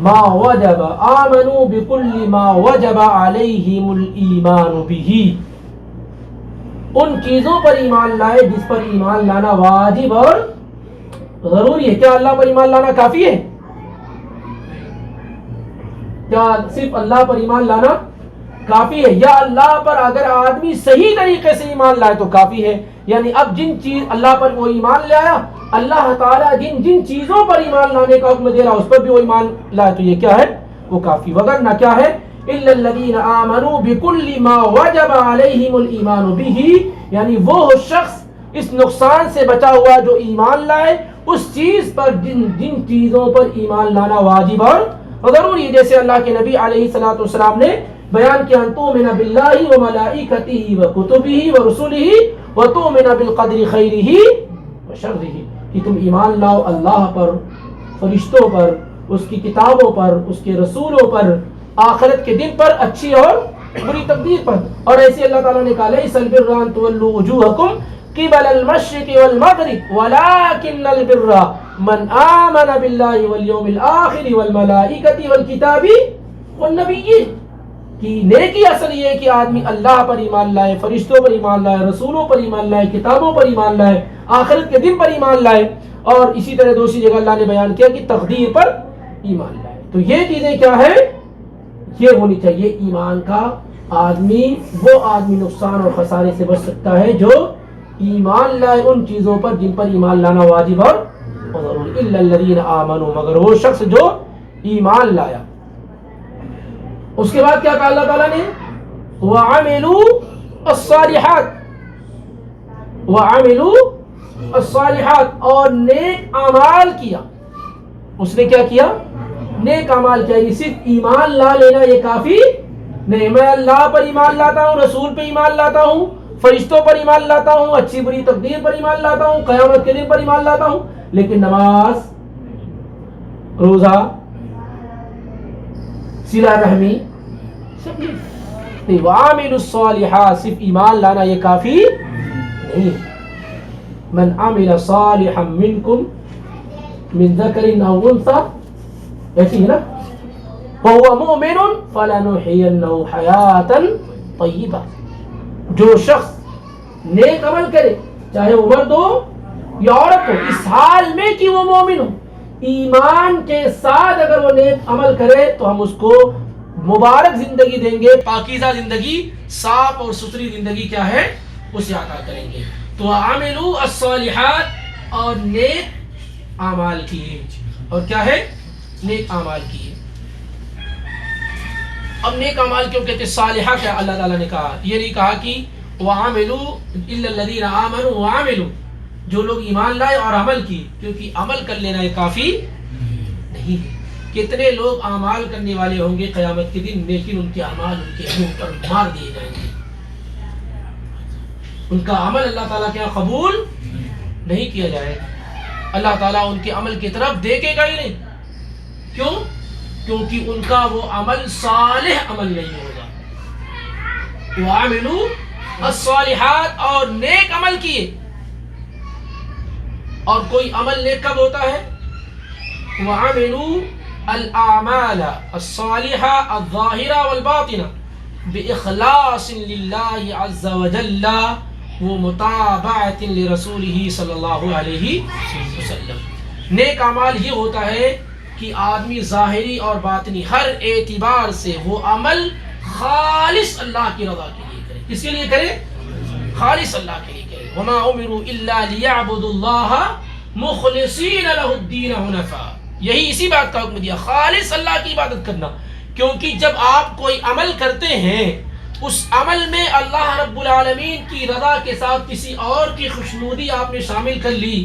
ما وجب, آمنوا بكل ما وجب علیہم الایمان بہ, ان چیزوں پر ایمان لائے جس پر ایمان لانا واجب اور ضروری ہے. کیا اللہ پر ایمان لانا کافی ہے؟ کیا صرف اللہ پر ایمان لانا کافی ہے؟ یا اللہ پر اگر آدمی صحیح طریقے سے ایمان لائے تو کافی ہے. یعنی اب جن چیز اللہ پر وہ ایمان لے آیا، اللہ تعالیٰ جن جن چیزوں پر ایمان لانے کا حکم دے رہا اس پر بھی وہ ایمان لائے تو یہ کیا ہے؟ وہ کافی. وگرنہ کیا ہے؟ الا الذین آمنوا بكل ما وجب علیہم الایمان بہ، یعنی وہ شخص اس نقصان سے بچا ہوا جو ایمان لائے اس چیز پر جن جن چیزوں پر ایمان لانا واجب اور ضروری ہے. جیسے اللہ کے نبی علیہ الصلوۃ والسلام نے بیان کیا، ان تؤمن باللہ وملائکتہ وکتبہ ورسلہ وتؤمن بالقدر خیرہ وشرہ، کہ تم ایمان لاؤ اللہ پر، فرشتوں پر، اس کی کتابوں پر، اس کے رسولوں پر، آخرت کے دن پر، اچھی اور بری تقدیر پر. اور ایسے اللہ تعالیٰ نے کہا لیس البر ان تولوا وجوہکم قبل المشرق والمغرب ولكن البر من آمن باللہ والیوم الآخر والملائکۃ والکتاب والنبیین. کہ نیکی اصل یہ ہے کہ آدمی اللہ پر ایمان لائے، فرشتوں پر ایمان لائے، رسولوں پر ایمان لائے، کتابوں پر ایمان لائے، آخرت کے دن پر ایمان لائے. اور اسی طرح دوسری جگہ اللہ نے بیان کیا کہ تقدیر پر ایمان لائے. تو یہ چیزیں کیا ہے؟ یہ ہونی چاہیے ایمان کا. وہ آدمی نقصان اور خسارے سے بچ سکتا ہے جو ایمان لائے ان چیزوں پر جن پر ایمان لانا واجب اور ضروری. الا الذین آمنوا، مگر وہ شخص جو ایمان لایا. اس کے بعد کیا کہا اللہ تعالیٰ نے؟ وَعَمِلُوا الصَّالِحَاتِ، وَعَمِلُوا الصَّالِحَاتِ، اور نیک اعمال کیا. اس نے کیا کیا؟ نیک اعمال کیا. یہ صرف ایمان لا لینا یہ کافی نہیں. میں اللہ پر ایمان لاتا ہوں، رسول پہ ایمان لاتا ہوں، فرشتوں پر ایمان لاتا ہوں، اچھی بری تقدیر پر ایمان لاتا ہوں، قیامت کے دن پر ایمان لاتا ہوں، لیکن نماز، روزہ، صلہ رحمی سب نہیں. وعامل الصالحات، صرف ایمان لانا یہ کافی نہیں. من عمل صالحا منکم من ذکر او انثى، ایسی ہے نا، وهو مؤمن فلنحيينه حیاتا طیبہ. جو شخص نیک عمل کرے چاہے وہ مرد ہو یا عورت ہو، اس حال میں کہ وہ مومن ہو، ایمان کے ساتھ اگر وہ نیک عمل کرے تو ہم اس کو مبارک زندگی دیں گے، پاکیزہ زندگی، صاف اور ستھری زندگی کیا ہے اسے عطا کریں گے. تو عاملوا الصالحات، اور نیک اعمال کیے. اور کیا ہے؟ نیک اعمال کیے. اب نیک اعمال کیوں کہتے ہیں؟ صالحہ کیا اللہ تعالیٰ نے کہا؟ یہ نہیں کہا کہ وَعَمِلُوا إِلَّا الَّذِينَ آمَنُوا وَعَمِلُوا، جو لوگ ایمان لائے اور عمل کی، کیونکہ عمل کر لینا یہ کافی نہیں ہے. کتنے لوگ اعمال کرنے والے ہوں گے قیامت کے دن، لیکن ان کے اعمال ان کے منہ پر مار دیے جائیں گے. ان کا عمل اللہ تعالیٰ کے یہاں قبول نہیں کیا جائے. اللہ تعالیٰ ان کے عمل کی طرف دیکھے گا ہی نہیں. کیوں؟ کیونکہ ان کا وہ عمل صالح عمل نہیں ہوگا. وَعَمِلُوا الصَّالِحَاتِ، اور نیک عمل کیے. اور کوئی عمل نیک کب ہوتا ہے؟ وَعَمِلُوا الْأَعْمَالَ الصَّالِحَةَ الظَّاهِرَةَ وَالْبَاطِنَةَ بِإِخْلَاصٍ لِلَّهِ عَزَّ وَجَلَّ وَمُتَابَعَةٍ لِرَسُولِهِ صلی اللہ علیہ وسلم. نیک اعمال یہ ہوتا ہے کہ آدمی ظاہری اور باطنی ہر اعتبار سے وہ عمل خالص اللہ کی رضا کے لیے کرے. کس کے لیے کرے؟ خالص اللہ کے لیے کرے. وَمَا أُمِرُوا إِلَّا لِيَعْبُدُوا اللَّهَ مُخْلِصِينَ لَهُ الدِّينَ حُنَفَاءَ. یہی اسی بات کا حکم دیا، خالص اللہ کی عبادت کرنا. کیونکہ جب آپ کوئی عمل کرتے ہیں اس عمل میں اللہ رب العالمین کی رضا کے ساتھ کسی اور کی خوشنودی آپ نے شامل کر لی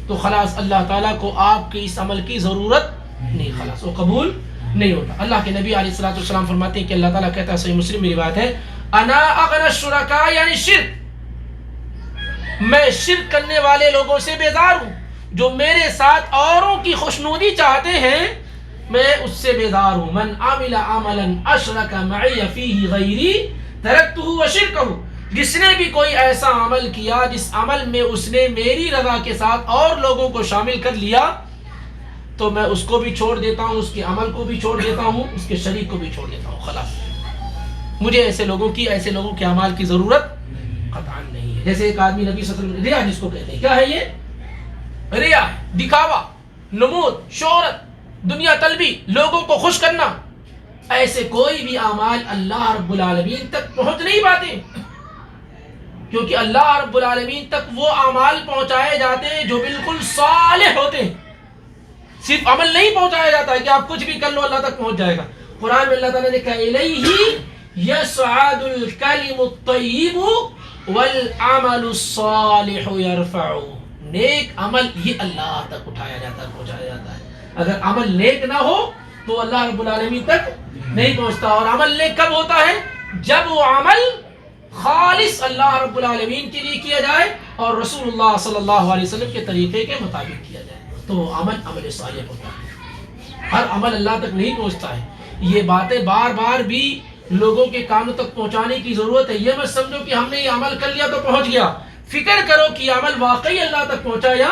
تو خلاص اللہ تعالیٰ کو آپ کے اس عمل کی ضرورت نہیں، خلاص وہ قبول نہیں ہوتا. اللہ کے نبی علیہ الصلوۃ والسلام فرماتے ہیں کہ اللہ تعالیٰ کہتا ہے، صحیح مسلم میں روایت ہے، انا اغنى الشرکاء، یعنی شرک، میں شرک کرنے والے لوگوں سے بیزار ہوں. جو میرے ساتھ اوروں کی خوشنودی چاہتے ہیں میں اس سے بیزار ہوں. من عمل عملا اشرک معی فیہ غیری ترکتہ وشرکہ، جس نے بھی کوئی ایسا عمل کیا جس عمل میں اس نے میری رضا کے ساتھ اور لوگوں کو شامل کر لیا تو میں اس کو بھی چھوڑ دیتا ہوں، اس کے عمل کو بھی چھوڑ دیتا ہوں، اس کے شریک کو بھی چھوڑ دیتا ہوں. خلاص مجھے ایسے لوگوں کے اعمال کی ضرورت قطعاً نہیں ہے. جیسے ایک آدمی نبی صلی اللہ علیہ وسلم ریا جس کو کہتے ہیں، کیا ہے یہ؟ ریا ہے، دکھاوا، نمود، شہرت، دنیا طلبی، لوگوں کو خوش کرنا. ایسے کوئی بھی اعمال اللہ رب العالمین تک پہنچ نہیں پاتے، کیونکہ اللہ رب العالمین تک وہ اعمال پہنچائے جاتے ہیں جو بالکل صالح ہوتے ہیں. صرف عمل نہیں پہنچایا جاتا ہے کہ آپ کچھ بھی کر لو اللہ تک پہنچ جائے گا. قرآن میں اللہ تعالیٰ نے کہا الیہ یصعد الکلم الطیب والعمل الصالح یرفعہ. نیک عمل یہ اللہ تک اٹھایا جاتا ہے، پہنچایا جاتا ہے. اگر عمل نیک نہ ہو تو اللہ رب العالمین تک نہیں پہنچتا. اور عمل نیک کب ہوتا ہے؟ جب وہ عمل خالص اللہ رب العالمین کے لیے کیا جائے اور رسول اللہ صلی اللہ علیہ وسلم کے طریقے کے مطابق کیا جائے تو وہ عمل صالح ہوتا ہے. ہر عمل اللہ تک نہیں پہنچتا ہے. یہ باتیں بار بار بھی لوگوں کے کانوں تک پہنچانے کی ضرورت ہے. یہ مت سمجھو کہ ہم نے یہ عمل کر لیا تو پہنچ گیا. فکر کرو کہ عمل واقعی اللہ تک پہنچا یا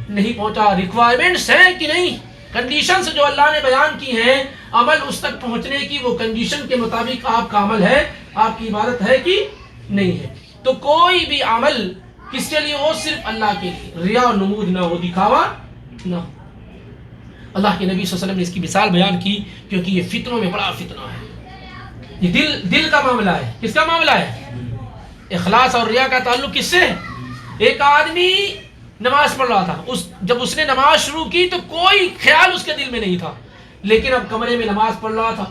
نہیں پہنچا. ریکوائرمنٹس ہیں کہ نہیں، کنڈیشنز جو اللہ نے بیان کی ہیں عمل اس تک پہنچنے کی، وہ کنڈیشن کے مطابق آپ کا عمل ہے، آپ کی عبادت ہے کہ نہیں ہے. تو کوئی بھی عمل کس کے لیے ہو؟ صرف اللہ کے لیے، ریا و نمود نہ ہو، دکھاوا نہ. اللہ کے نبی صلی اللہ علیہ وسلم نے اس کی مثال بیان کی کیونکہ یہ فتنوں میں بڑا فتنہ ہے. یہ دل کا معاملہ ہے. کس کا معاملہ ہے؟ اخلاص اور ریا کا تعلق کس سے ہے؟ ایک آدمی نماز پڑھ رہا تھا، جب اس نے نماز شروع کی تو کوئی خیال اس کے دل میں نہیں تھا، لیکن اب کمرے میں نماز پڑھ رہا تھا،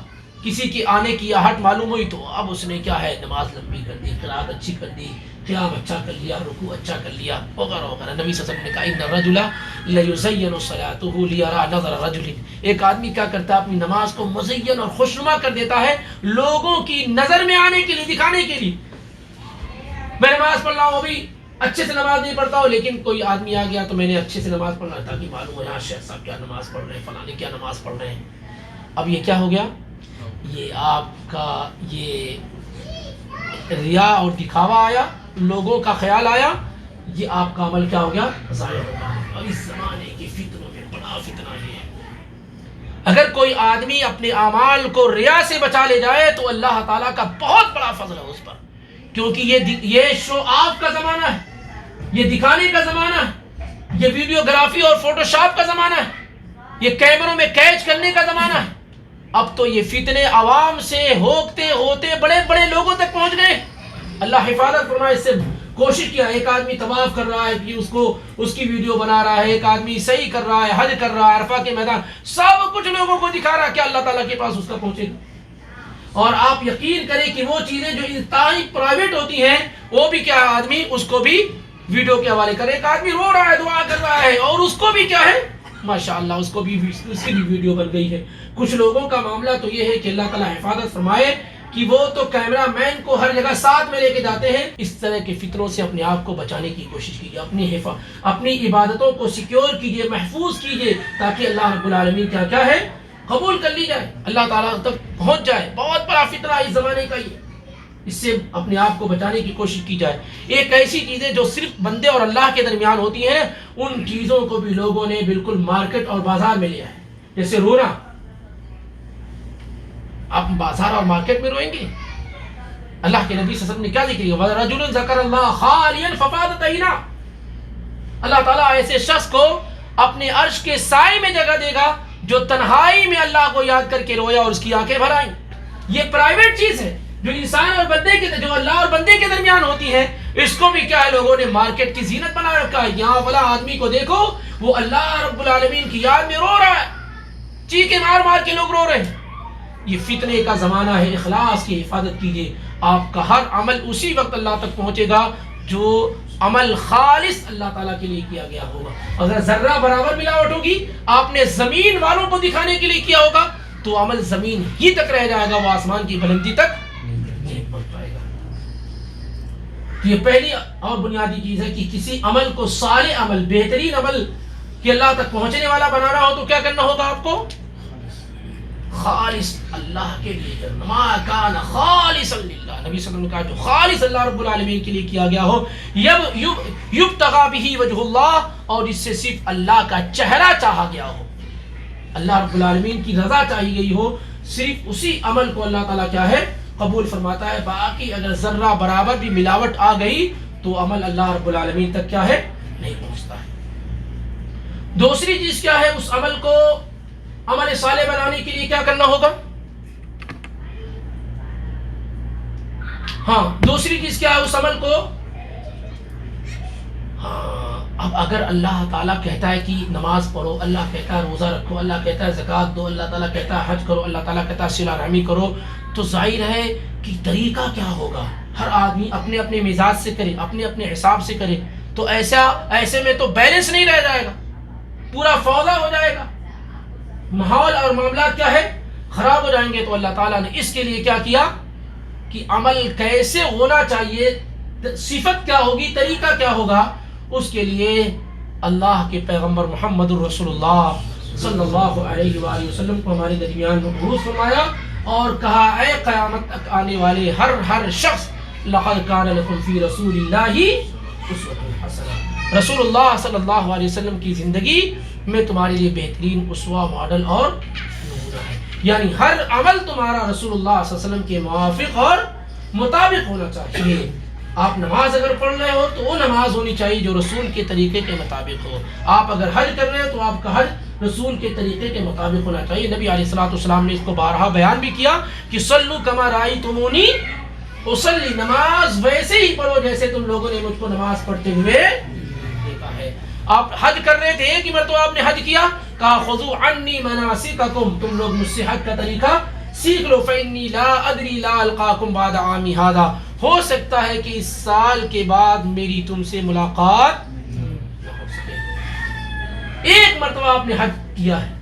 کسی کی آنے کی آہٹ معلوم ہوئی تو اب اس نے کیا ہے نماز لمبی کر دی، قرات اچھی کر دی، قیام اچھا کر لیا، رکوع اچھا کر لیا وغیرہ وغیرہ. نبی صلی اللہ علیہ وسلم نے کہا ان الرجل لیزین صلاته لیرى نظر رجل. ایک آدمی کیا کرتا ہے اپنی نماز کو مزین اور خوشنما کر دیتا ہے لوگوں کی نظر میں آنے کے لیے، دکھانے کے لیے. میں نماز پڑھ رہا ہوں، ابھی اچھے سے نماز نہیں پڑھتا ہوں، لیکن کوئی آدمی آ گیا تو میں نے اچھے سے نماز پڑھنا تاکہ معلوم ہو یہاں شیخ صاحب کیا نماز پڑھ رہے ہیں، فلاں کیا نماز پڑھ رہے ہیں. اب یہ کیا ہو گیا؟ یہ آپ کا یہ ریا اور دکھاوا آیا، لوگوں کا خیال آیا، یہ آپ کا عمل کیا ہو گیا؟ ضائع ہو گیا. اور اس زمانے کے فتنوں میں بڑا فتنہ یہ ہے. اگر کوئی آدمی اپنے اعمال کو ریا سے بچا لے جائے تو اللہ تعالیٰ کا بہت بڑا فضل ہے اس پر، کیونکہ یہ شو آف کا زمانہ ہے، یہ دکھانے کا زمانہ ہے، یہ ویڈیوگرافی اور فوٹو شاپ کا زمانہ ہے، یہ کیمروں میں کیچ کرنے کا زمانہ ہے. اب تو یہ فتنے عوام سے ہوتے ہوتے بڑے بڑے لوگوں تک پہنچ گئے. اللہ حفاظت فرمائے. اس سے کوشش کیا، ایک آدمی طواف کر رہا ہے کہ اس کی ویڈیو بنا رہا ہے، ایک آدمی صحیح کر رہا ہے، حج کر رہا ہے، عرفہ کے میدان، سب کچھ لوگوں کو دکھا رہا ہے کہ اللہ تعالیٰ کے پاس اس کا پہنچے گا. اور آپ یقین کریں کہ وہ چیزیں جو انتہائی پرائیویٹ ہوتی ہیں وہ بھی کیا آدمی اس کو بھی ویڈیو کے حوالے کرے. ایک آدمی رو رہا ہے، دعا کر رہا ہے، اور اس کو بھی کیا ہے ماشاءاللہ اس کو بھی اس کی بھی ویڈیو بن گئی ہے. کچھ لوگوں کا معاملہ تو یہ ہے کہ اللہ تعالیٰ حفاظت فرمائے کہ وہ تو کیمرہ مین کو ہر جگہ ساتھ میں لے کے جاتے ہیں. اس طرح کے فتنوں سے اپنے آپ کو بچانے کی کوشش کیجیے، اپنی عبادتوں کو سیکیور کیجیے، محفوظ کیجیے، تاکہ اللہ رب العالمین کیا ہے قبول کر لی جائے، اللہ تعالیٰ تک پہنچ جائے. بہت بڑا فتنہ اس زمانے کا یہ، اس سے اپنے آپ کو بچانے کی کوشش کی جائے. ایک ایسی چیزیں جو صرف بندے اور اللہ کے درمیان ہوتی ہیں، ان چیزوں کو بھی لوگوں نے بالکل مارکیٹ اور بازار میں لیا ہے. جیسے رونا، آپ بازار اور مارکیٹ میں روئیں گے؟ اللہ کے نبی صلی اللہ علیہ وسلم نے کیا ذکر کیا؟ وَرَجُلٌ ذَكَرَ اللَّهَ خَالِيًا فَفَاضَتْ عَيْنَاهُ. اللہ تعالیٰ ایسے شخص کو اپنے عرش کے سائے میں جگہ دے گا جو تنہائی میں اللہ کو یاد کر کے رویا اور اس کی آنکھیں بھر آئیں. یہ پرائیویٹ چیز ہے جو انسان اور بندے کے، جو اللہ اور بندے کے درمیان ہوتی ہے. اس کو بھی کیا ہے لوگوں نے مارکیٹ کی زینت بنا رکھا ہے. یہاں والا آدمی کو دیکھو وہ اللہ رب العالمین کی یاد میں رو رہا ہے، چیخے مار مار کے لوگ رو رہے ہیں. یہ فتنے کا زمانہ ہے. اخلاص کی حفاظت کیجیے. آپ کا ہر عمل اسی وقت اللہ تک پہنچے گا جو عمل خالص اللہ تعالیٰ کے لیے کیا گیا ہوگا. اگر ذرہ برابر ملاوٹ ہوگی، آپ نے زمین والوں کو دکھانے کے لیے کیا ہوگا، تو عمل زمین ہی تک رہ جائے گا، وہ آسمان کی بلندی تک نہیں پہنچ پائے گا. یہ پہلی اور بنیادی چیز ہے کہ کسی عمل کو صالح عمل، بہترین عمل کہ اللہ تک پہنچنے والا بنانا ہو تو کیا کرنا ہوگا آپ کو؟ خالص اللہ کے لیے کرنا. ما کان خالصا للہ، نبی صلی اللہ علیہ وسلم نے کہا جو خالص اللہ رب العالمین کے لیے کیا گیا ہو، یبتغى به وجہ اللہ، اور اس سے صرف اللہ کا چہرہ چاہا گیا ہو، اللہ رب العالمین کی رضا چاہی گئی ہو، صرف اسی عمل کو اللہ تعالیٰ کیا ہے قبول فرماتا ہے. باقی اگر ذرہ برابر بھی ملاوٹ آ گئی تو عمل اللہ رب العالمین تک کیا ہے نہیں پہنچتا ہے. دوسری چیز کیا ہے, اس عمل کو عمل صالح بنانے کے لیے کیا کرنا ہوگا؟ ہاں دوسری چیز کیا ہے اس عمل کو؟ اب اگر اللہ تعالیٰ کہتا ہے کہ نماز پڑھو, اللہ کہتا ہے روزہ رکھو, اللہ کہتا ہے زکوٰۃ دو, اللہ تعالیٰ کہتا ہے حج کرو, اللہ تعالیٰ کہتا ہے صلہ رحمی کرو, تو ظاہر ہے کہ طریقہ کیا ہوگا؟ ہر آدمی اپنے اپنے مزاج سے کرے, اپنے اپنے حساب سے کرے, تو ایسے میں تو بیلنس نہیں رہ جائے گا, پورا فوضا ہو جائے گا, ماحول اور معاملات کیا ہے خراب ہو جائیں گے. تو اللہ تعالیٰ نے اس کے لیے کیا کیا کہ عمل کیسے ہونا چاہیے, صفت کیا ہوگی, طریقہ کیا ہوگا, اس کے لیے اللہ کے پیغمبر محمد الرسول اللہ صلی اللہ علیہ وآلہ وسلم کو ہمارے درمیان مبعوث فرمایا اور کہا اے قیامت تک آنے والے ہر شخص لقد کان لکم فی رسول اللہ اسوۃ حسنہ, رسول اللہ صلی اللہ علیہ وسلم کی زندگی میں تمہارے لیے بہترین اسوہ, ماڈل اور نمونہ ہے. یعنی ہر عمل تمہارا رسول اللہ صلی اللہ علیہ وسلم کے موافق اور مطابق ہونا چاہیے. آپ نماز اگر پڑھ رہے ہو تو وہ نماز ہونی چاہیے جو رسول کے طریقے کے مطابق ہو. آپ اگر حج کر رہے ہیں تو آپ کا حج رسول کے طریقے کے مطابق ہونا چاہیے. نبی علیہ الصلوۃ والسلام نے اس کو بارہا بیان بھی کیا کہ صلو کما رأیتمونی اصلی, نماز ویسے ہی پڑھو جیسے تم لوگوں نے مجھ کو نماز پڑھتے ہوئے دیکھا ہے. آپ حج کر رہے تھے, ایک ہی مرتبہ آپ نے حج کیا, کہا خذوا عنی مناسککم, تم لوگ مجھ سے حج کا طریقہ سیکھ لو, فإنی لا ادری لا القاکم بعد عامی ھذا, ہو سکتا ہے کہ اس سال کے بعد میری تم سے ملاقات نہ ہو سکے. ایک مرتبہ آپ نے حج کیا ہے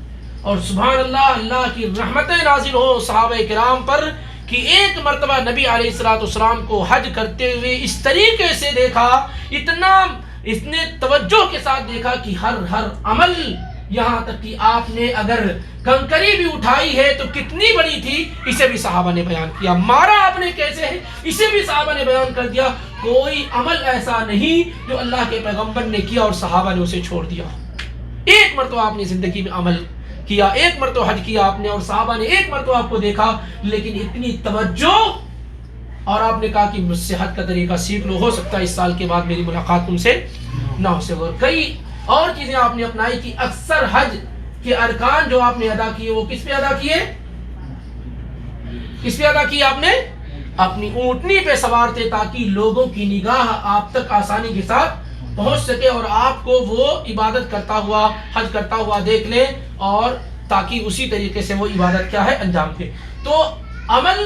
اور سبحان اللہ, اللہ کی رحمتیں نازل ہو صحابہ کرام پر کہ ایک مرتبہ نبی علیہ الصلوۃ والسلام کو حج کرتے ہوئے اس طریقے سے دیکھا, اتنے توجہ کے ساتھ دیکھا کہ ہر عمل, یہاں تک کہ آپ نے اگر کنکری بھی اٹھائی ہے تو کتنی بڑی تھی اسے بھی صحابہ نے بیان کیا, مارا آپ نے کیسے ہے اسے بھی صحابہ نے بیان کر دیا. کوئی عمل ایسا نہیں جو اللہ کے پیغمبر نے کیا اور صحابہ نے اسے چھوڑ دیا. ایک مرتبہ آپ نے زندگی میں عمل کیا, ایک مرتبہ حج کیا آپ نے اور صحابہ نے ایک مرتبہ آپ کو دیکھا, لیکن اتنی توجہ, اور آپ نے کہا کہ مجھ سے حج کا طریقہ سیکھ لو, ہو سکتا ہے اس سال کے بعد میری ملاقات تم سے نہ ہو سکے. اور کئی اور چیزیں آپ نے اپنائی کہ اکثر حج کے ارکان جو آپ نے ادا کیے وہ کس پہ ادا کیے, کس پہ ادا کیے آپ نے؟ اپنی اونٹنی پہ سوار تھے تاکہ لوگوں کی نگاہ آپ تک آسانی کے ساتھ پہنچ سکے اور آپ کو وہ عبادت کرتا ہوا, حج کرتا ہوا دیکھ لیں, اور تاکہ اسی طریقے سے وہ عبادت کیا ہے انجام دے. تو عمل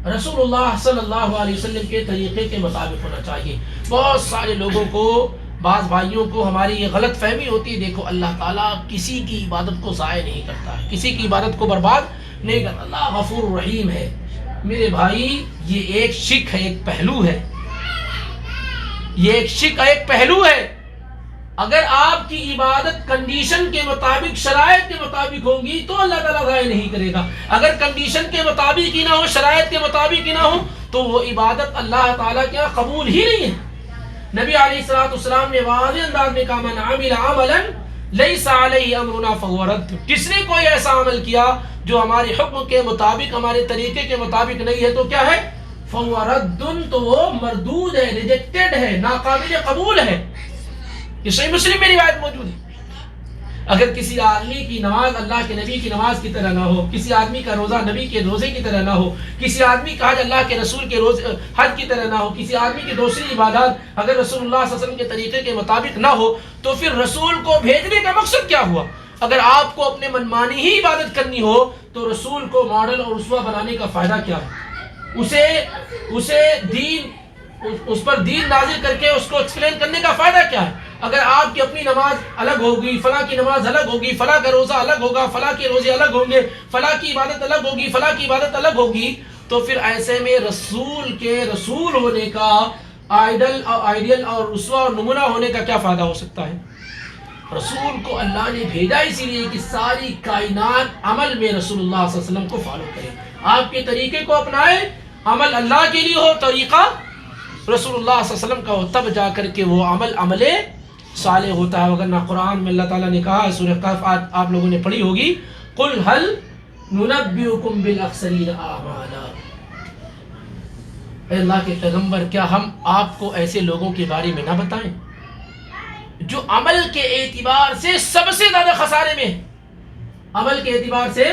رسول اللہ صلی اللہ علیہ وسلم کے طریقے کے مطابق ہونا چاہیے. بہت سارے لوگوں کو, بعض بھائیوں کو ہماری یہ غلط فہمی ہوتی ہے, دیکھو اللہ تعالیٰ کسی کی عبادت کو ضائع نہیں کرتا ہے, کسی کی عبادت کو برباد نہیں کرتا, اللہ غفور رحیم ہے. میرے بھائی یہ ایک شک ہے, ایک پہلو ہے, یہ ایک شک ایک پہلو ہے. اگر آپ کی عبادت کنڈیشن کے مطابق, شرائط کے مطابق ہوں گی تو اللہ تعالیٰ ضائع نہیں کرے گا. اگر کنڈیشن کے مطابق ہی نہ ہو, شرائط کے مطابق ہی نہ ہو, تو وہ عبادت اللہ تعالیٰ کیا قبول ہی نہیں ہے. نبی علیہ الصلوۃ والسلام نے واضح انداز میں کہا من عمل عملا لیس علیہ امرنا فہو رد, جس نے کوئی ایسا عمل کیا جو ہمارے حکم کے مطابق, ہمارے طریقے کے مطابق نہیں ہے تو کیا ہے, فہو رد, تو وہ مردود ہے, ریجیکٹڈ ہے, ناقابل قبول ہے. یہ صحیح مسلم میں روایت موجود ہے. اگر کسی آدمی کی نماز اللہ کے نبی کی نماز کی طرح نہ ہو, کسی آدمی کا روزہ نبی کے روزے کی طرح نہ ہو, کسی آدمی کا حج اللہ کے رسول کے حج کی طرح نہ ہو, کسی آدمی کی دوسری عبادات اگر رسول اللہ صلی اللہ علیہ وسلم کے طریقے کے مطابق نہ ہو, تو پھر رسول کو بھیجنے کا مقصد کیا ہوا؟ اگر آپ کو اپنے منمانی ہی عبادت کرنی ہو تو رسول کو ماڈل اور اسوہ بنانے کا فائدہ کیا ہے؟ اسے دین, اس پر دین نازل کر کے اس کو ایکسپلین کرنے کا فائدہ کیا ہے؟ اگر آپ کی اپنی نماز الگ ہوگی, فلاں کی نماز الگ ہوگی, فلاں کا روزہ الگ ہوگا, فلاں کے روزے الگ ہوں گے, فلاں کی عبادت الگ ہوگی, فلاں کی عبادت الگ ہوگی, تو پھر ایسے میں رسول کے رسول ہونے کا, آئیڈیل اور اسوہ اور نمونہ ہونے کا کیا فائدہ ہو سکتا ہے؟ رسول کو اللہ نے بھیجا اسی لیے کہ ساری کائنات عمل میں رسول اللہ صلی اللہ علیہ وسلم کو فالو کرے, آپ کے طریقے کو اپنائے, عمل اللہ کے لیے ہو, طریقہ رسول اللہ صلی اللہ علیہ وسلم کا ہو, تب جا کر کے وہ عمل صالح ہوتا ہے. وگرنہ قرآن میں اللہ تعالیٰ نے کہا, سورہ کہف آپ لوگوں نے پڑھی ہوگی, قل هل ننبئکم بالاخسرین اعمالا, اے اللہ کے پیغمبر کیا ہم آپ کو ایسے لوگوں کے بارے میں نہ بتائیں جو عمل کے اعتبار سے سب سے زیادہ خسارے میں، عمل کے اعتبار سے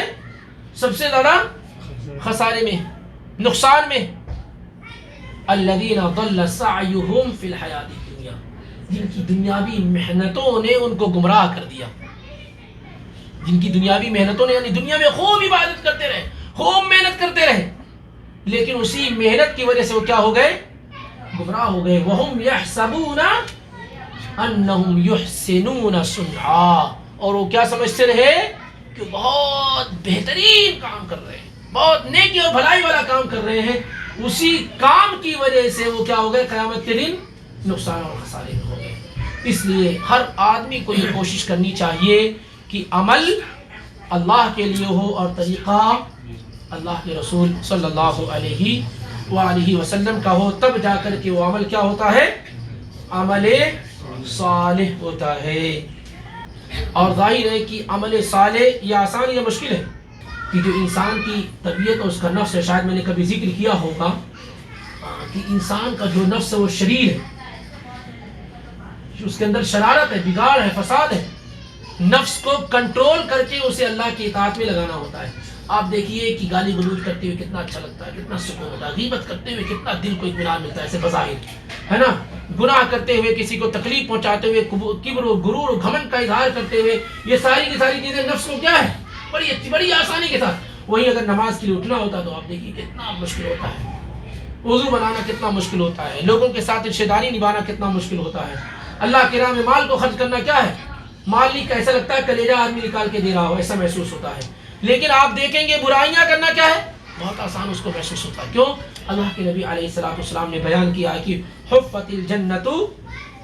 سب سے زیادہ خسارے میں، نقصان میں، الذین ضل سعیہم فی الحیات الدنیا، جن کی دنیاوی محنتوں نے ان کو گمراہ کر دیا، جن کی دنیاوی محنتوں نے، یعنی دنیا میں خوب عبادت کرتے رہے، خوب محنت کرتے رہے، لیکن اسی محنت کی وجہ سے وہ کیا ہو گئے؟ گمراہ ہو گئے۔ وہم یحسبون انہم یحسنون صنعا، اور وہ کیا سمجھتے رہے کہ بہت بہترین کام کر رہے ہیں، بہت نیکی اور بھلائی والا کام کر رہے ہیں، اسی کام کی وجہ سے وہ کیا ہو گئے؟ قیامت کے دن نقصان اور خسارے میں ہو گئے۔ اس لیے ہر آدمی کو یہ کوشش کرنی چاہیے کہ عمل اللہ کے لیے ہو اور طریقہ اللہ کے رسول صلی اللہ علیہ وآلہ وسلم کا ہو، تب جا کر کے وہ عمل کیا ہوتا ہے؟ عمل صالح ہوتا ہے۔ اور ظاہر ہے کہ عمل صالح یہ آسان یا مشکل ہے کہ جو انسان کی طبیعت اور اس کا نفس ہے، شاید میں نے کبھی ذکر کیا ہوگا کہ انسان کا جو نفس ہے وہ شریر ہے، اس کے اندر شرارت ہے، بگاڑ ہے، فساد ہے۔ نفس کو کنٹرول کر کے اسے اللہ کی اطاعت میں لگانا ہوتا ہے۔ آپ دیکھیے کہ گالی گلوچ کرتے ہوئے کتنا اچھا لگتا ہے، کتنا سکون ہوتا ہے، غیبت کرتے ہوئے کتنا دل کو اطمینان ملتا ہے ایسے بظاہر، ہے نا؟ گناہ کرتے ہوئے، کسی کو تکلیف پہنچاتے ہوئے، کبر و غرور و گھمنڈ کا اظہار کرتے ہوئے، یہ ساری کی ساری چیزیں نفس کو کیا ہے؟ بڑی آسانی کے ساتھ۔ وہیں اگر نماز کے لیے اٹھنا ہوتا تو آپ دیکھیے کتنا مشکل ہوتا ہے، وضو بنانا کتنا مشکل ہوتا ہے، لوگوں کے ساتھ رشتہ داری نبھانا کتنا مشکل ہوتا ہے، اللہ کے راہ میں مال کو خرچ کرنا کیا ہے؟ مال نہیں کا ایسا لگتا ہے کلیجہ آدمی نکال کے دے رہا ہو، ایسا محسوس ہوتا ہے۔ لیکن آپ دیکھیں گے برائیاں کرنا کیا ہے؟ بہت آسان اس کو محسوس ہوتا ہے۔ کیوں؟ اللہ کے نبی علیہ السلام نے بیان کیا کہ حفت الجنت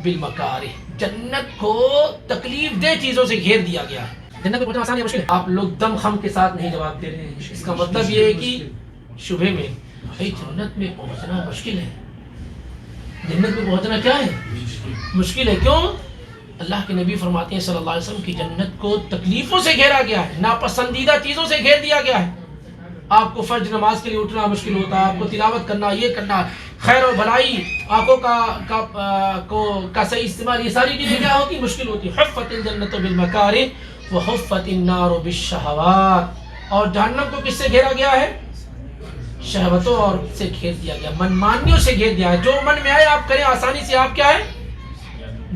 بالمکارہ، جنت کو تکلیف دہ چیزوں سے گھیر دیا گیا ہے۔ جنت میں پہنچنا آسان یا مشکل ہے؟ آپ لوگ دم خم کے ساتھ نہیں جواب دے رہے ہیں، اس کا مطلب یہ ہے کہ شبہ میں بھائی جنت میں پہنچنا مشکل ہے، جنت میں پہنچنا کیا ہے؟ مشکل ہے۔ کیوں؟ اللہ کے نبی فرماتے ہیں صلی اللہ علیہ وسلم کی جنت کو تکلیفوں سے گھیرا گیا ہے، ناپسندیدہ چیزوں سے گھیر دیا گیا ہے۔ آپ کو فرض نماز کے لیے اٹھنا مشکل ہوتا ہے، آپ کو تلاوت کرنا، یہ کرنا، خیر و بھلائی، آنکھوں کا صحیح استعمال، یہ ساری چیزیں کیا ہوتی؟ مشکل ہوتی۔ حفت الجنت بالمکارہ وحفت النار بالشہوات، اور جہنم کو کس سے گھیرا گیا ہے؟ شہوتوں اور سے گھیر دیا گیا، منمانیوں سے گھیر دیا ہے۔ جو من میں آئے آپ کریں، آسانی سے آپ کیا ہے؟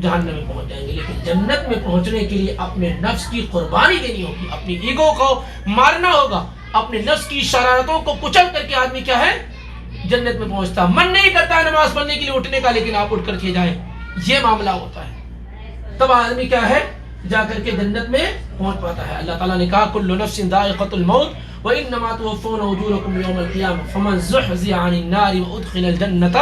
جہنم میں پہنچ جائیں گے۔ لیکن جنت میں پہنچنے کے لیے اپنے نفس کی قربانی دینی ہوگی، اپنی ایگو کو مارنا ہوگا، اپنے نفس کی شرارتوں کو کچل کر کے آدمی کیا ہے؟ جنت میں پہنچتا۔ من نہیں کرتا ہے نماز پڑھنے کے لیے اٹھنے کا، لیکن آپ اٹھ کر کے جائیں، یہ معاملہ ہوتا ہے، تب آدمی کیا ہے؟ جا کر کے جنت میں پہنچ پاتا ہے۔ اللہ تعالیٰ نے کہا کل نفس ذائقۃ الموت وانما توفون اجورکم یوم القیامہ فمن زحزح عن النار وادخل الجنۃ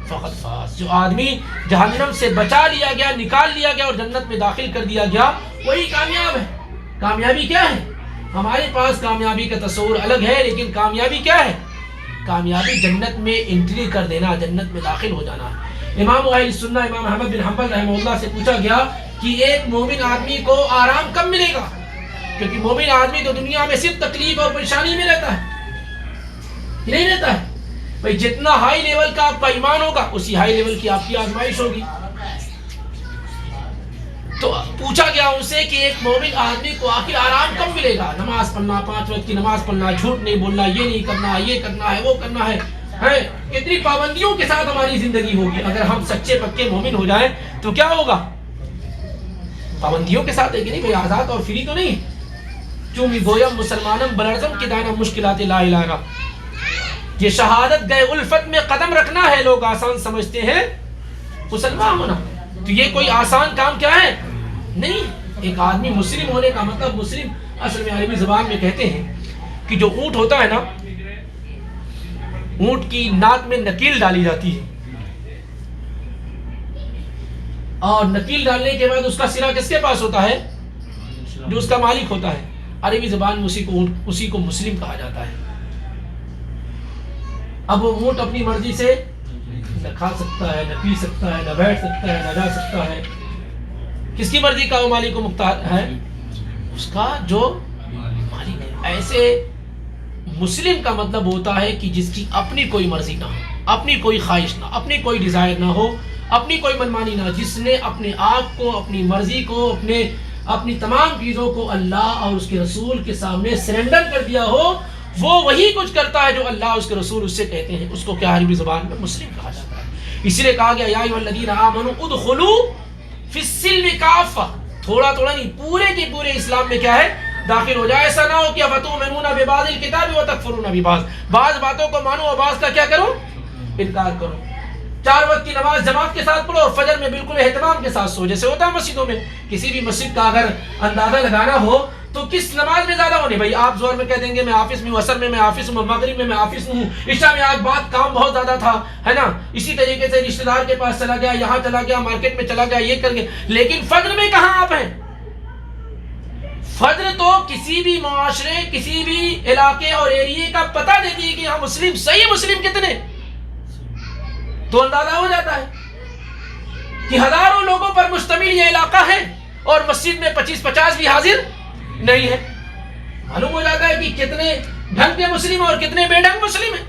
فقد فاز، جو آدمی جہنم سے بچا لیا گیا، نکال لیا گیا اور جنت میں داخل کر دیا گیا، وہی کامیاب ہے۔ کامیابی کیا ہے؟ ہمارے پاس کامیابی کا تصور الگ ہے، لیکن کامیابی کیا ہے؟ کامیابی جنت میں انٹری کر دینا، جنت میں داخل ہو جانا۔ امام اہل سنہ امام احمد بن حنبل رحمہ اللہ سے پوچھا گیا کہ ایک مومن آدمی کو آرام کب ملے گا؟ کیونکہ مومن آدمی تو دنیا میں صرف تکلیف اور پریشانی میں رہتا ہے، نہیں رہتا ہے بھائی۔ جتنا ہائی لیول کا آپ کا ایمان ہوگا اسی ہائی لیول کی آپ کی آزمائش ہوگی۔ تو پوچھا گیا ان سے کہ ایک مومن آدمی کو آخر آرام کب ملے گا؟ نماز پڑھنا، 5 وقت کی نماز پڑھنا، جھوٹ نہیں بولنا، یہ نہیں کرنا، یہ کرنا ہے، وہ کرنا ہے، کتنی پابندیوں کے ساتھ ہماری زندگی ہوگی۔ اگر ہم سچے پکے مومن ہو جائیں تو کیا ہوگا؟ پابندیوں کے ساتھ ہے کہ نہیں بھائی، آزاد اور فری تو نہیں۔ چومی گویم مسلمانم بلرزم کی دانا مشکلات لا الہ، یہ شہادت گئے الفت میں قدم رکھنا ہے، لوگ آسان سمجھتے ہیں مسلمان ہونا، تو یہ کوئی آسان کام کیا ہے؟ نہیں۔ ایک آدمی مسلم ہونے کا مطلب، مسلم اصل میں عربی زبان میں کہتے ہیں کہ جو اونٹ ہوتا ہے نا، اونٹ کی ناک میں نکیل ڈالی جاتی ہے، اور نکیل ڈالنے کے بعد اس کا سرا کس کے پاس ہوتا ہے؟ جو اس کا مالک ہوتا ہے۔ عربی زبان میں اسی کو مسلم کہا جاتا ہے۔ اب وہ اونٹ اپنی مرضی سے نہ کھا سکتا ہے، نہ پی سکتا ہے، نہ بیٹھ سکتا ہے، نہ جا سکتا ہے۔ کس کی مرضی کا وہ مالک کو مختار ہے؟ اس کا جو مالک ہے۔ ایسے مسلم کا مطلب ہوتا ہے کہ جس کی اپنی کوئی مرضی نہ ہو، اپنی کوئی خواہش نہ، اپنی کوئی ڈیزائر نہ ہو، اپنی کوئی منمانی نہ، جس نے اپنے آپ کو، اپنی مرضی کو، اپنی تمام چیزوں کو اللہ اور اس کے رسول کے سامنے سرنڈر کر دیا ہو، وہ وہی کچھ کرتا ہے جو اللہ اس کے رسول اس سے کہتے ہیں. اس کو کیا عربی زبان میں مسلم کہا جاتا ہے. اسی لیے کہا گیا یا ایھا الذین آمنوا ادخلوا فی السلم کافہ، تھوڑا تھوڑا نہیں، پورے کے پورے اسلام میں کیا ہے، داخل ہو جائے. ایسا نہ ہو کہ افتؤمنون ببعض الکتاب وتکفرون ببعض، بعض باتوں کو مانو اور بعض کا کیا کرو، انکار کرو. 4 وقت کی نماز جماعت کے ساتھ پڑھو اور فجر میں بالکل اہتمام کے ساتھ سو، جیسے ہوتا ہے مسجدوں میں. کسی بھی مسجد کا اگر اندازہ لگانا ہو تو کس نماز میں زیادہ ہونے، بھائی آپ زور میں کہہ دیں گے میں آفس میں ہوں، عصر میں میں آفس ہوں، مغرب میں میں آفس ہوں، عشاء میں آج بات کام بہت زیادہ تھا، ہے نا. اسی طریقے سے رشتہ دار کے پاس چلا گیا، یہاں چلا گیا، مارکیٹ میں چلا گیا، یہ کر گیا. لیکن فجر میں کہاں آپ ہیں؟ فجر تو کسی بھی معاشرے، کسی بھی علاقے اور ایریے کا پتہ دیتی ہے کہ یہاں مسلم، صحیح مسلم کتنے، تو اندازہ ہو جاتا ہے کہ ہزاروں لوگوں پر مشتمل یہ علاقہ ہے اور مسجد میں 25-50 بھی حاضر نہیں ہے. معلوم ہو جاتا ہے کہ کتنے ڈھنگ کے مسلم اور کتنے بے ڈھنگ مسلم ہیں.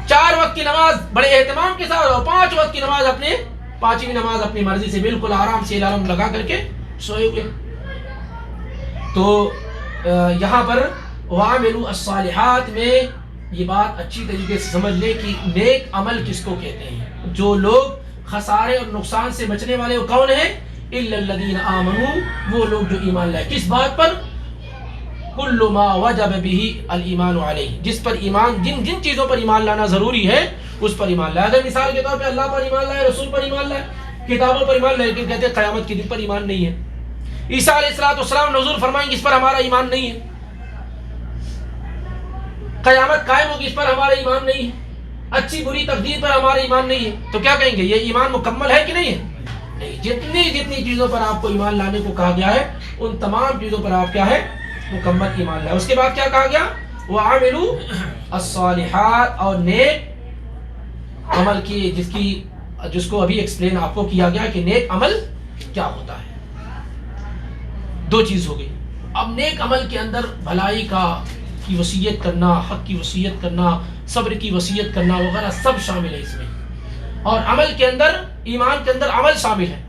4 وقت کی نماز بڑے اہتمام کے ساتھ اور 5 وقت کی نماز اپنے 5ویں نماز اپنی مرضی سے بالکل آرام سے الارم لگا کر کے سوئے ہوئے. تو یہاں پر وَعَمِلُوا الصَّالِحَاتِ میں یہ بات اچھی طریقے سے سمجھ لیں کہ نیک عمل کس کو کہتے ہیں. جو لوگ خسارے اور نقصان سے بچنے والے وہ کون ہیں؟ إِلَّا الَّذِينَ آمَنُوا، وہ لوگ جو ایمان لائے. کس بات پر؟ كُلُّ مَا وَجَبَ بِهِ الْإِيمَانُ عَلَيْهِ، جس پر ایمان، جن چیزوں پر ایمان لانا ضروری ہے اس پر ایمان لائے. اگر مثال کے طور پہ اللہ پر ایمان لائے، رسول پر ایمان لائے، کتابوں پر ایمان لائے، لیکن کہتے ہیں قیامت کے دن پر ایمان نہیں ہے. عیسیٰ علیہ السلام نزول فرمائیں گے، اس پر ہمارا ایمان نہیں ہے. قیامت قائم ہوگی، اس پر ہمارا ایمان نہیں ہے. اچھی بری تقدیر پر ہمارا ایمان نہیں ہے. تو کیا کہیں گے، یہ ایمان مکمل ہے کہ نہیں ہے؟ نہیں. جتنی چیزوں پر آپ کو ایمان لانے کو کہا گیا ہے ان تمام چیزوں پر آپ کیا ہے، مکمل ایمان لائے. اس کے بعد کیا کہا گیا، وَعَمِلُوا الصَّالِحَاتِ، اور نیک عمل کی، جس کو ابھی ایکسپلین آپ کو کیا گیا کہ نیک عمل کیا ہوتا ہے. 2 چیز ہو گئی. اب نیک عمل کے اندر بھلائی کی وصیت کرنا، حق کی وصیت کرنا، صبر کی وصیت کرنا وغیرہ سب شامل ہے اس میں. اور عمل کے اندر، ایمان کے اندر عمل شامل ہے.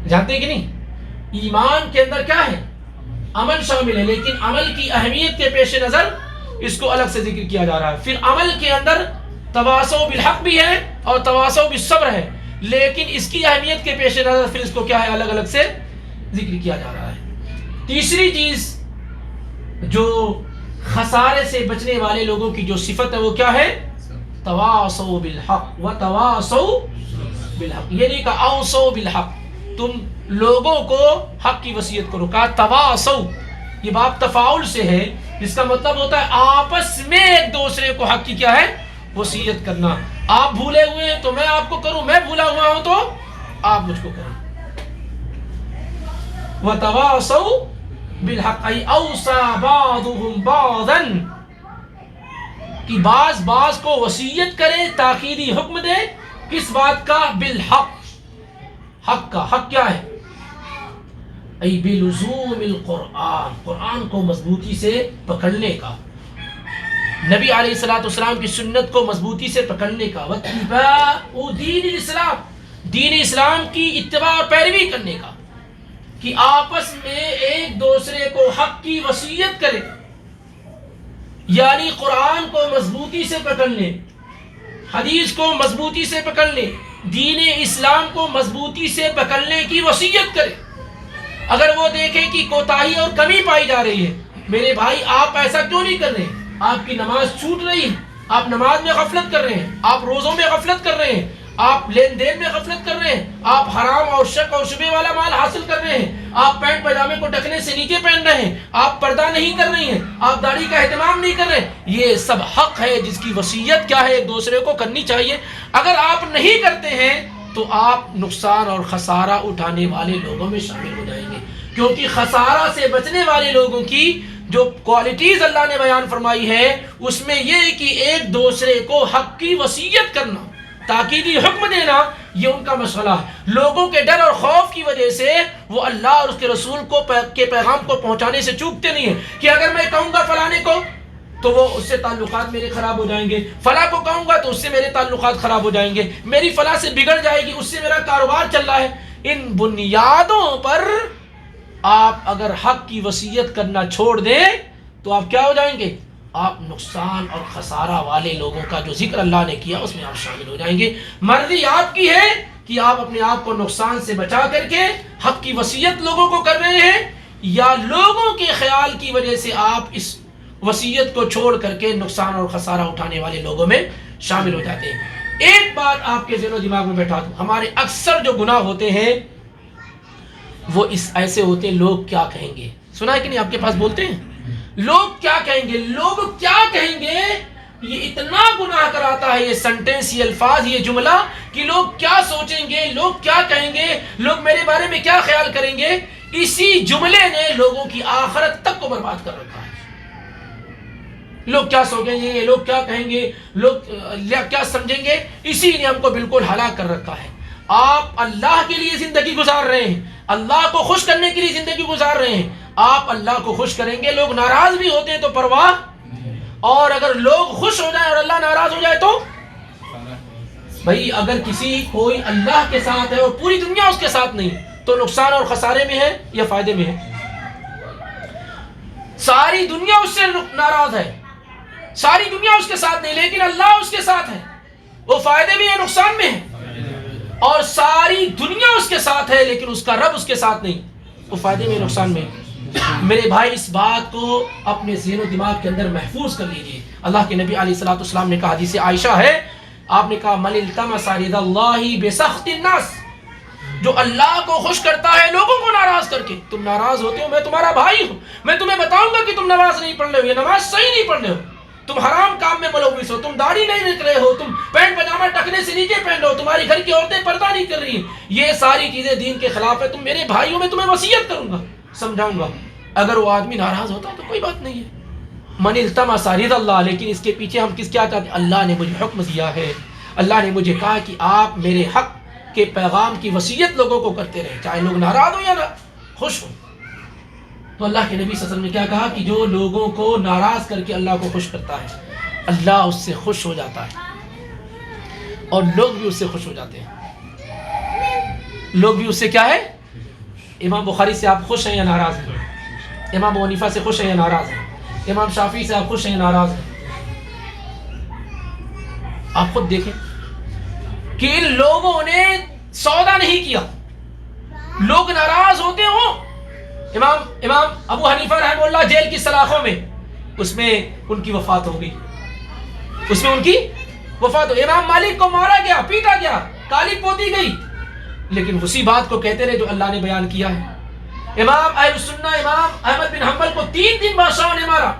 جانتے ہیں کہ نہیں؟ ایمان کے اندر کیا ہے، عمل شامل ہے. لیکن عمل کی اہمیت کے پیش نظر اس کو الگ سے ذکر کیا جا رہا ہے. پھر عمل کے اندر تواصو بالحق بھی ہے اور تواصو بالصبر ہے، لیکن اس کی اہمیت کے پیش نظر پھر اس کو کیا ہے، الگ الگ سے ذکر کیا جا رہا ہے. تیسری چیز جو خسارے سے بچنے والے لوگوں کی جو صفت ہے وہ کیا ہے، تواصوا بالحق و تواصوا بالحق. یہ نہیں کہا اوصوا بالحق، تم لوگوں کو حق کی وصیت کرو. کہا تواصوا، یہ باب تفاعل سے ہے، جس کا مطلب ہوتا ہے آپس میں ایک دوسرے کو حق کی کیا ہے، وصیت کرنا. آپ بھولے ہوئے ہیں تو میں آپ کو کروں، میں بھولا ہوا ہوں تو آپ مجھ کو کریں. وَتَوَاصَوْا بِالْحَقِّ أَيْ أَوْصَى بَعْضُهُمْ بَعْضًا، کہ بعض کو وصیت کرے، تاکیدی حکم دے. کس بات کا؟ بالحق، حق کا. حق کیا ہے؟ ای بلزوم القرآن، قرآن کو مضبوطی سے پکڑنے کا، نبی علیہ السلام کی سنت کو مضبوطی سے پکڑنے کا. واتباع دین الاسلام، دین اسلام کی اتباع اور پیروی کرنے کا، کہ آپس میں ایک دوسرے کو حق کی وصیت کرے. یعنی قرآن کو مضبوطی سے پکڑ لیں، حدیث کو مضبوطی سے پکڑ لیں، دین اسلام کو مضبوطی سے پکڑنے کی وصیت کرے. اگر وہ دیکھیں کہ کوتاہی اور کمی پائی جا رہی ہے، میرے بھائی آپ ایسا کیوں نہیں کر رہے ہیں، آپ کی نماز چھوٹ رہی ہے، آپ نماز میں غفلت کر رہے ہیں، آپ روزوں میں غفلت کر رہے ہیں، آپ لین دین میں غفلت کر رہے ہیں، آپ حرام اور شک اور شبہ والا مال حاصل کر رہے ہیں، آپ پینٹ پاجامے کو ڈھکنے سے نیچے پہن رہے ہیں، آپ پردہ نہیں کر رہی ہیں، آپ داڑھی کا اہتمام نہیں کر رہے ہیں. یہ سب حق ہے جس کی وصیت کیا ہے، ایک دوسرے کو کرنی چاہیے. اگر آپ نہیں کرتے ہیں تو آپ نقصان اور خسارہ اٹھانے والے لوگوں میں شامل ہو جائیں گے. کیونکہ خسارہ سے بچنے والے لوگوں کی جو کوالٹیز اللہ نے بیان فرمائی ہے اس میں یہ کہ ایک دوسرے کو حق کی وصیت کرنا، تاکیدی حکم دینا، یہ ان کا مشغلہ ہے. لوگوں کے ڈر اور خوف کی وجہ سے وہ اللہ اور اس کے رسول کے پیغام کو پہنچانے سے چوکتے نہیں ہیں. کہ اگر میں کہوں گا فلانے کو تو وہ اس سے تعلقات میرے خراب ہو جائیں گے، فلاں کو کہوں گا تو اس سے میرے تعلقات خراب ہو جائیں گے، میری فلاں سے بگڑ جائے گی، اس سے میرا کاروبار چل رہا ہے. ان بنیادوں پر آپ اگر حق کی وصیت کرنا چھوڑ دیں تو آپ کیا ہو جائیں گے؟ آپ نقصان اور خسارہ والے لوگوں کا جو ذکر اللہ نے کیا اس میں آپ شامل ہو جائیں گے. مرضی آپ کی ہے کہ آپ اپنے آپ کو نقصان سے بچا کر کے حق کی وصیت لوگوں کو کر رہے ہیں، یا لوگوں کے خیال کی وجہ سے آپ اس وصیت کو چھوڑ کر کے نقصان اور خسارہ اٹھانے والے لوگوں میں شامل ہو جاتے ہیں. ایک بات آپ کے ذہن و دماغ میں بیٹھا دوں، ہمارے اکثر جو گناہ ہوتے ہیں وہ اس ایسے ہوتے ہیں لوگ کیا کہیں گے. سنا ہے کہ نہیں؟ آپ کے پاس بولتے ہیں لوگ کیا کہیں گے، لوگ کیا کہیں گے. یہ اتنا گناہ کراتا ہے یہ سنٹینس، یہ الفاظ، یہ جملہ کہ لوگ کیا سوچیں گے، لوگ کیا کہیں گے، لوگ میرے بارے میں کیا خیال کریں گے. اسی جملے نے لوگوں کی آخرت تک کو برباد کر رکھا ہے. لوگ کیا سوچیں گے، لوگ کیا کہیں گے، لوگ کیا سمجھیں گے، اسی نے ہم کو بالکل ہلاک کر رکھا ہے. آپ اللہ کے لیے زندگی گزار رہے ہیں، اللہ کو خوش کرنے کے لیے زندگی گزار رہے ہیں. آپ اللہ کو خوش کریں گے، لوگ ناراض بھی ہوتے ہیں تو پرواہ، اور اگر لوگ خوش ہو جائیں اور اللہ ناراض ہو جائے تو بھائی اگر کوئی اللہ کے ساتھ ہے اور پوری دنیا اس کے ساتھ نہیں تو نقصان اور خسارے میں ہے یا فائدے میں ہے؟ ساری دنیا اس سے ناراض ہے، ساری دنیا اس کے ساتھ نہیں، لیکن اللہ اس کے ساتھ ہے، وہ فائدے میں ہے نقصان میں ہے. اور ساری دنیا اس کے ساتھ ہے لیکن اس کا رب اس کے ساتھ نہیں، وہ فائدے میں نقصان میں. میرے بھائی اس بات کو اپنے ذہن و دماغ کے اندر محفوظ کر لیجئے. اللہ کے نبی علیہ الصلوۃ والسلام نے کہا، حدیث عائشہ ہے، آپ نے کہا من التمس رضا اللہ بسخط الناس، جو اللہ کو خوش کرتا ہے لوگوں کو ناراض کر کے. تم ناراض ہوتے ہو، میں تمہارا بھائی ہوں، میں تمہیں بتاؤں گا کہ تم نماز نہیں پڑھ رہے ہو، یہ نماز صحیح نہیں پڑھ رہے ہو، تم حرام کام میں ملوث ہو، تم داڑھی نہیں رکھ رہے ہو، تم پینٹ پجامہ ٹکنے سے نیچے پہن رہے ہو، تمہاری گھر کی عورتیں پردہ نہیں کر رہی ہیں، یہ ساری چیزیں دین کے خلاف ہے. تم میرے بھائی ہو، میں تمہیں وصیت کروں گا، سمجھاؤں گا. اگر وہ آدمی ناراض ہوتا ہے تو کوئی بات نہیں ہے. من التمس رضا اللہ، لیکن اس کے پیچھے ہم کیا چاہتے ہیں؟ اللہ نے مجھے حکم دیا ہے، اللہ نے مجھے کہا کہ آپ میرے حق کے پیغام کی وصیت لوگوں کو کرتے رہے، چاہے لوگ ناراض ہوں یا نہ خوش ہوں. تو اللہ کے نبی صلی اللہ علیہ وسلم نے کیا کہا کہ جو لوگوں کو ناراض کر کے اللہ کو خوش کرتا ہے اللہ اس سے خوش ہو جاتا ہے، اور لوگ بھی اس سے خوش ہو جاتے ہیں. لوگ بھی اس سے کیا ہے؟ امام بخاری سے آپ خوش ہیں یا ناراض ہیں؟ امام ابو حنیفہ سے خوش ہیں یا ناراض ہیں؟ امام شافعی سے آپ خوش ہیں یا ناراض ہیں؟ آپ خود دیکھیں کہ ان لوگوں نے سودا نہیں کیا، لوگ ناراض ہوتے ہوں. امام ابو حنیفہ رحمہ اللہ جیل کی سلاخوں میں، اس میں ان کی وفات ہو گئی، اس میں ان کی وفات ہو. امام مالک کو مارا گیا، پیٹا گیا، کالی پوتی گئی، لیکن اسی بات کو کہتے رہے جو اللہ نے بیان کیا ہے. امام اہل السنہ امام احمد بن حنبل کو 3 دن بادشاہوں نے مارا.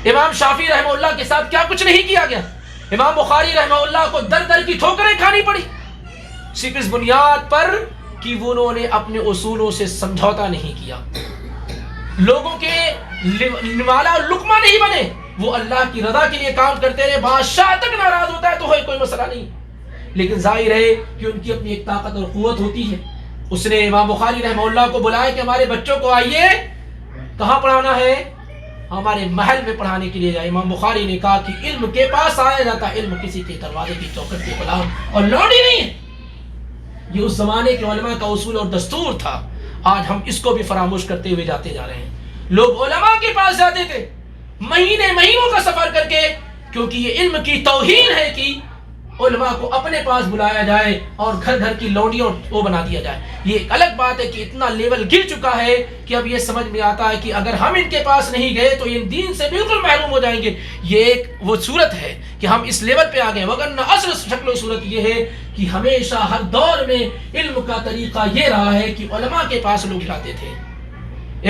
امام شافعی رحمہ اللہ کے ساتھ کیا کچھ نہیں کیا گیا. امام بخاری رحمہ اللہ کو در در کی ٹھوکریں کھانی پڑی، صرف اس بنیاد پر کہ انہوں نے اپنے اصولوں سے سمجھوتا نہیں کیا، لوگوں کے نوالا اور لقمہ نہیں بنے، وہ اللہ کی رضا کے لیے کام کرتے رہے. بادشاہ تک ناراض ہوتا ہے تو کوئی مسئلہ نہیں، لیکن ظاہر ہے کہ ان کی اپنی ایک طاقت اور قوت ہوتی ہے. اس نے امام بخاری رحمہ اللہ کو بلایا کہ ہمارے بچوں کو آئیے، کہاں پڑھانا ہے؟ ہمارے محل میں پڑھانے کے لیے جائے. امام بخاری نے کہا کہ علم کے پاس آیا جاتا ہے، علم کسی کے دروازے کی چوکھٹ کے غلام اور لوڈی نہیں ہے. یہ اس زمانے کے علماء کا اصول اور دستور تھا. آج ہم اس کو بھی فراموش کرتے ہوئے جاتے جا رہے ہیں. لوگ علماء کے پاس جاتے تھے مہینوں کا سفر کر کے، کیونکہ یہ علم کی توہین ہے کہ علماء کو اپنے پاس بلایا جائے اور گھر گھر کی لونڈیوں وہ بنا دیا جائے. یہ ایک الگ بات ہے کہ اتنا لیول گر چکا ہے کہ اب یہ سمجھ میں آتا ہے کہ اگر ہم ان کے پاس نہیں گئے تو یہ دین سے بالکل محروم ہو جائیں گے. یہ ایک وہ صورت ہے کہ ہم اس لیول پہ آ گئے، وگرنہ اصل شکل و صورت یہ ہے کہ ہمیشہ ہر دور میں علم کا طریقہ یہ رہا ہے کہ علماء کے پاس لوگ جاتے تھے.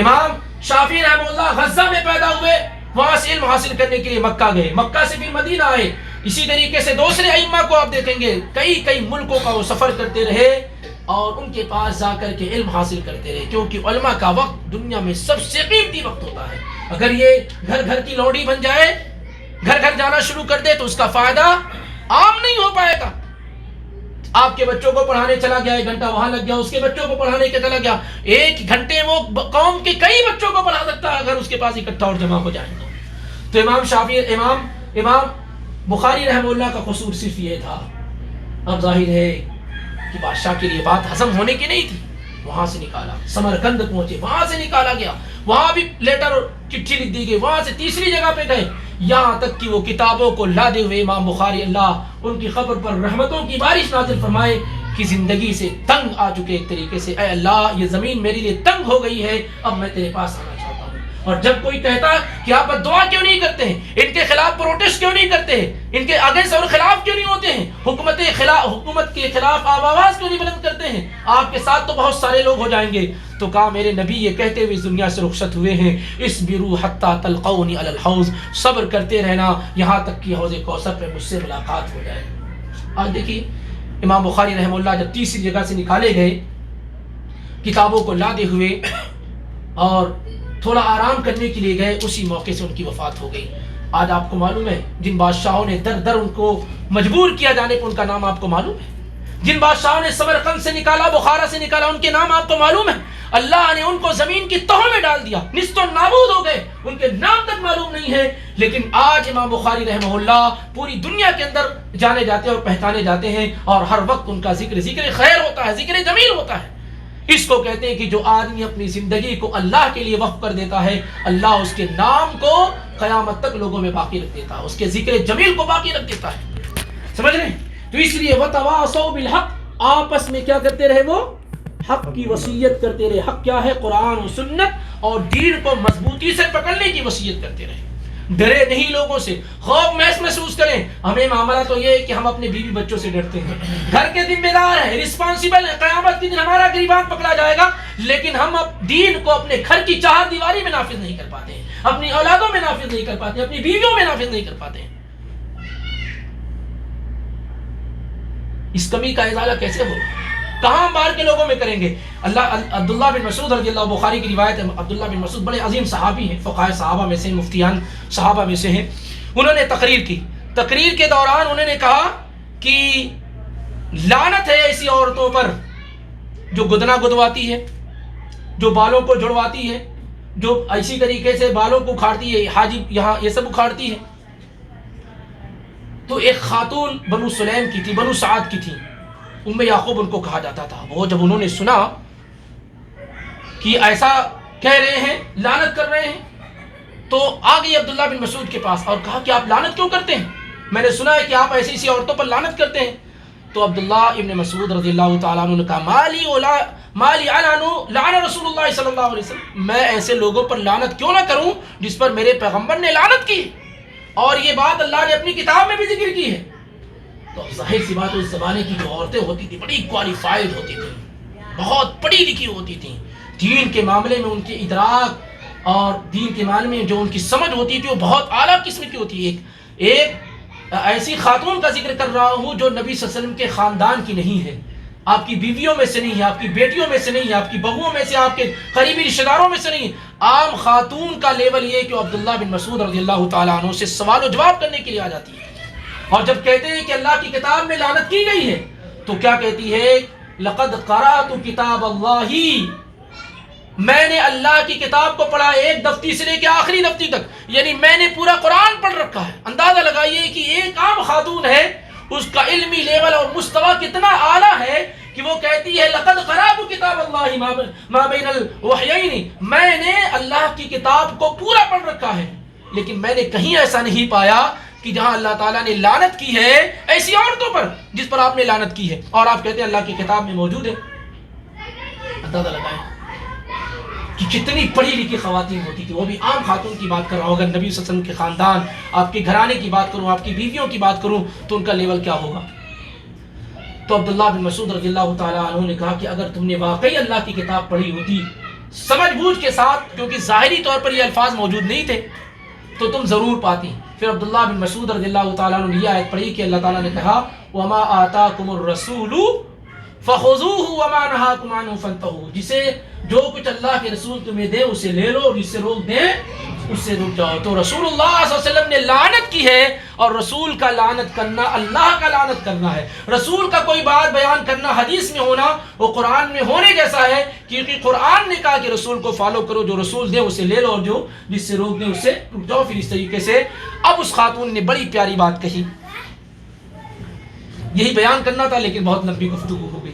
امام شافعی رحمہ اللہ غزہ میں پیدا ہوئے، وہاں سے علم حاصل کرنے کے لیے مکہ گئے، مکہ سے پھر مدینہ آئے. اسی طریقے سے دوسرے ائمہ کو آپ دیکھیں گے کئی ملکوں کا وہ سفر کرتے رہے اور ان کے پاس جا کر کے علم حاصل کرتے رہے، کیونکہ علماء کا وقت دنیا میں سب سے قیمتی وقت ہوتا ہے. اگر یہ گھر گھر کی لوڈی بن جائے، گھر گھر جانا شروع کر دے تو اس کا فائدہ عام نہیں ہو پائے گا. آپ کے بچوں کو پڑھانے چلا گیا، 1 گھنٹہ وہاں لگ گیا، اس کے بچوں کو پڑھانے کے چلا گیا، 1 گھنٹے وہ قوم کے کئی بچوں کو پڑھا سکتا ہے اگر اس کے پاس اکٹھا اور جمع ہو جائے تو امام بخاری رحمہ اللہ کا قصور صرف یہ تھا. اب ظاہر ہے کہ بادشاہ کے لیے بات ہضم ہونے کی نہیں تھی، وہاں سے نکالا، سمرقند پہنچے، وہاں سے نکالا گیا، وہاں بھی لیٹر اور چٹھی لکھ دی گئی، وہاں سے تیسری جگہ پہ گئے، یہاں تک کہ وہ کتابوں کو لادے ہوئے امام بخاری اللہ ان کی قبر پر رحمتوں کی بارش نازل فرمائے کہ زندگی سے تنگ آ چکے ایک طریقے سے، اے اللہ یہ زمین میرے لیے تنگ ہو گئی ہے، اب میں تیرے پاس آنا چاہتا ہوں. اور جب کوئی کہتا کہ آپ دعا کیوں نہیں کرتے ہیں، ان کے خلاف پروٹیسٹ کیوں نہیں کرتے ہیں، ان کے اگینسٹ اور خلاف کیوں نہیں ہوتے ہیں، حکومت کے خلاف آپ آواز کیوں نہیں بلند کرتے ہیں، آپ کے ساتھ تو بہت سارے لوگ ہو جائیں گے. تو کہا میرے نبی یہ کہتے ہوئے اس دنیا سے رخصت ہوئے ہیں، اصبروا حتی تلقونی علی الحوض، صبر کرتے رہنا یہاں تک کہ حوض کوثر پہ مجھ سے ملاقات ہو جائے. آج دیکھیے امام بخاری رحمہ اللہ جب تیسری جگہ سے نکالے گئے کتابوں کو لادے ہوئے اور تھوڑا آرام کرنے کے لیے گئے، اسی موقع سے ان کی وفات ہو گئی. آج آپ کو معلوم ہے جن بادشاہوں نے در در ان کو مجبور کیا جانے پر ان کا نام آپ کو معلوم ہے، جن بادشاہوں نے سمرقند سے نکالا، بخارا سے نکالا، ان کے نام آپ کو معلوم ہے. اللہ نے ان کو زمین کی تہوں میں ڈال دیا، نیست و نابود ہو گئے، ان کے نام تک معلوم نہیں ہے. لیکن آج امام بخاری رحمہ اللہ پوری دنیا کے اندر جانے جاتے ہیں اور پہچانے جاتے ہیں، اور ہر وقت ان کا ذکر خیر ہوتا ہے، ذکر جمیل ہوتا ہے. اس کو کہتے ہیں کہ جو آدمی اپنی زندگی کو اللہ کے لیے وقف کر دیتا ہے، اللہ اس کے نام کو قیامت تک لوگوں میں باقی رکھ دیتا ہے، اس کے ذکر جمیل کو باقی رکھ دیتا ہے. سمجھ رہے ہیں؟ تو اس لیے وتواصوا بالحق، آپس میں کیا کرتے رہے، وہ حق کی وصیت کرتے رہے. حق کیا ہے؟ قرآن و سنت اور دین کو مضبوطی سے پکڑنے کی وصیت کرتے رہے. ڈرے نہیں لوگوں سے، خوف محسوس کریں. ہمیں معاملہ تو یہ ہے کہ ہم اپنے بیوی بچوں سے ڈرتے ہیں، گھر کے ذمہ دار ہیں، رسپانسیبل ہیں، قیامت کے دن ہمارا گریبان پکڑا جائے گا، لیکن ہم دین کو اپنے گھر کی چار دیواری میں نافذ نہیں کر پاتے ہیں، اپنی اولادوں میں نافذ نہیں کر پاتے ہیں، اپنی بیویوں میں نافذ نہیں کر پاتے ہیں. اس کمی کا ازالہ کیسے ہوگا؟ کہاں باہر کے لوگوں میں کریں گے؟ عبداللہ بن مسعود رضی اللہ، بخاری کی روایت ہے، عبداللہ بن مسعود بڑے عظیم صحابی ہیں، فقہائے صحابہ میں سے، مفتیان صحابہ میں سے ہیں. انہوں نے تقریر کی، تقریر کے دوران انہوں نے کہا کہ لعنت ہے ایسی عورتوں پر جو گدنا گدواتی ہے، جو بالوں کو جڑواتی ہے، جو ایسی طریقے سے بالوں کو اکھاڑتی ہے، حاجب یہاں یہ سب اکھاڑتی ہے. تو ایک خاتون بنو سلیم کی تھی، بنو سعد کی تھی، یعقوب ان کو کہا جاتا تھا. وہ جب انہوں نے سنا کہ ایسا کہہ رہے ہیں، لعنت کر رہے ہیں، تو آ گئی عبداللہ بن مسعود کے پاس اور کہا کہ آپ لعنت کیوں کرتے ہیں؟ میں نے سنا ہے کہ آپ ایسی عورتوں پر لعنت کرتے ہیں. تو عبداللہ ابن مسعود رضی اللہ تعالیٰ عنہ نے کہا مالی لعن رسول اللہ صلی اللہ علیہ وسلم، میں ایسے لوگوں پر لعنت کیوں نہ کروں جس پر میرے پیغمبر نے لعنت کی، اور یہ بات اللہ نے اپنی کتاب میں بھی ذکر کی ہے. تو ظاہر سی بات، اس زمانے کی جو عورتیں ہوتی تھیں بڑی کوالیفائڈ ہوتی تھیں، بہت پڑھی لکھی ہوتی تھیں، دین کے معاملے میں ان کے ادراک اور دین کے معاملے میں جو ان کی سمجھ ہوتی تھی وہ بہت اعلیٰ قسم کی ہوتی ہے. ایک ایسی خاتون کا ذکر کر رہا ہوں جو نبی صلی اللہ علیہ وسلم کے خاندان کی نہیں ہے، آپ کی بیویوں میں سے نہیں ہے، آپ کی بیٹیوں میں سے نہیں ہے، آپ کی بہوؤں میں سے، آپ کے قریبی رشتہ داروں میں سے نہیں ہے. عام خاتون کا لیول یہ ہے کہ عبداللہ بن مسعود رضی اللہ تعالیٰ عنہ سے سوال و جواب کرنے کے لیے آ جاتی ہے. اور جب کہتے ہیں کہ اللہ کی کتاب میں لعنت کی گئی ہے تو کیا کہتی ہے؟ لقد قرأت کتاب اللہ، میں نے اللہ کی کتاب کو پڑھا، ایک دفتی سے لے کے آخری دفتی تک، یعنی میں نے پورا قرآن پڑھ رکھا ہے. اندازہ لگائیے کہ ایک عام خاتون ہے، اس کا علمی لیول اور مستوی کتنا اعلیٰ ہے کہ وہ کہتی ہے لقد قرأت کتاب اللہ ما بین الوحیین، میں نے اللہ کی کتاب کو پورا پڑھ رکھا ہے. لیکن میں نے کہیں ایسا نہیں پایا کہ جہاں اللہ تعالیٰ نے لعنت کی ہے ایسی عورتوں پر جس پر آپ نے لعنت کی ہے، اور آپ کہتے ہیں اللہ کی کتاب میں موجود ہے. اندازہ لگائیں کہ کتنی پڑھی لکھی خواتین ہوتی تھی، وہ بھی عام خاتون کی بات کر رہا ہوں. اگر نبی صلی اللہ علیہ وسلم کے خاندان، آپ کے گھرانے کی بات کروں، آپ کی بیویوں کی بات کروں تو ان کا لیول کیا ہوگا. تو عبداللہ بن مسعود رضی اللہ تعالیٰ عنہ نے کہا کہ اگر تم نے واقعی اللہ کی کتاب پڑھی ہوتی سمجھ بوجھ کے ساتھ، کیونکہ ظاہری طور پر یہ الفاظ موجود نہیں تھے، تو تم ضرور پاتی. پھر عبداللہ بن مسعود رضی اللہ تعالیٰ عنہ نے یہ آیت پڑھی کہ اللہ تعالیٰ نے کہا وَمَا آتَاكُمُ الرَّسُولُ فَخُذُوهُ وَمَا نَهَاكُمْ عَنْهُ فَانْتَهُوا، جسے جو کچھ اللہ کے رسول تمہیں دے اسے لے لو، اور جس سے روک دیں اس سے رک جاؤ. تو رسول اللہ صلی اللہ علیہ وسلم نے لعنت کی ہے، اور رسول کا لعنت کرنا اللہ کا لعنت کرنا ہے. رسول کا کوئی بات بیان کرنا حدیث میں ہونا وہ قرآن میں ہونے جیسا ہے، کیونکہ قرآن نے کہا کہ رسول کو فالو کرو، جو رسول دے اسے لے لو، اور جو جس سے روک دے اس سے رک جاؤ. پھر اس طریقے سے اب اس خاتون نے بڑی پیاری بات کہی، یہی بیان کرنا تھا لیکن بہت لمبی گفتگو ہو گئی.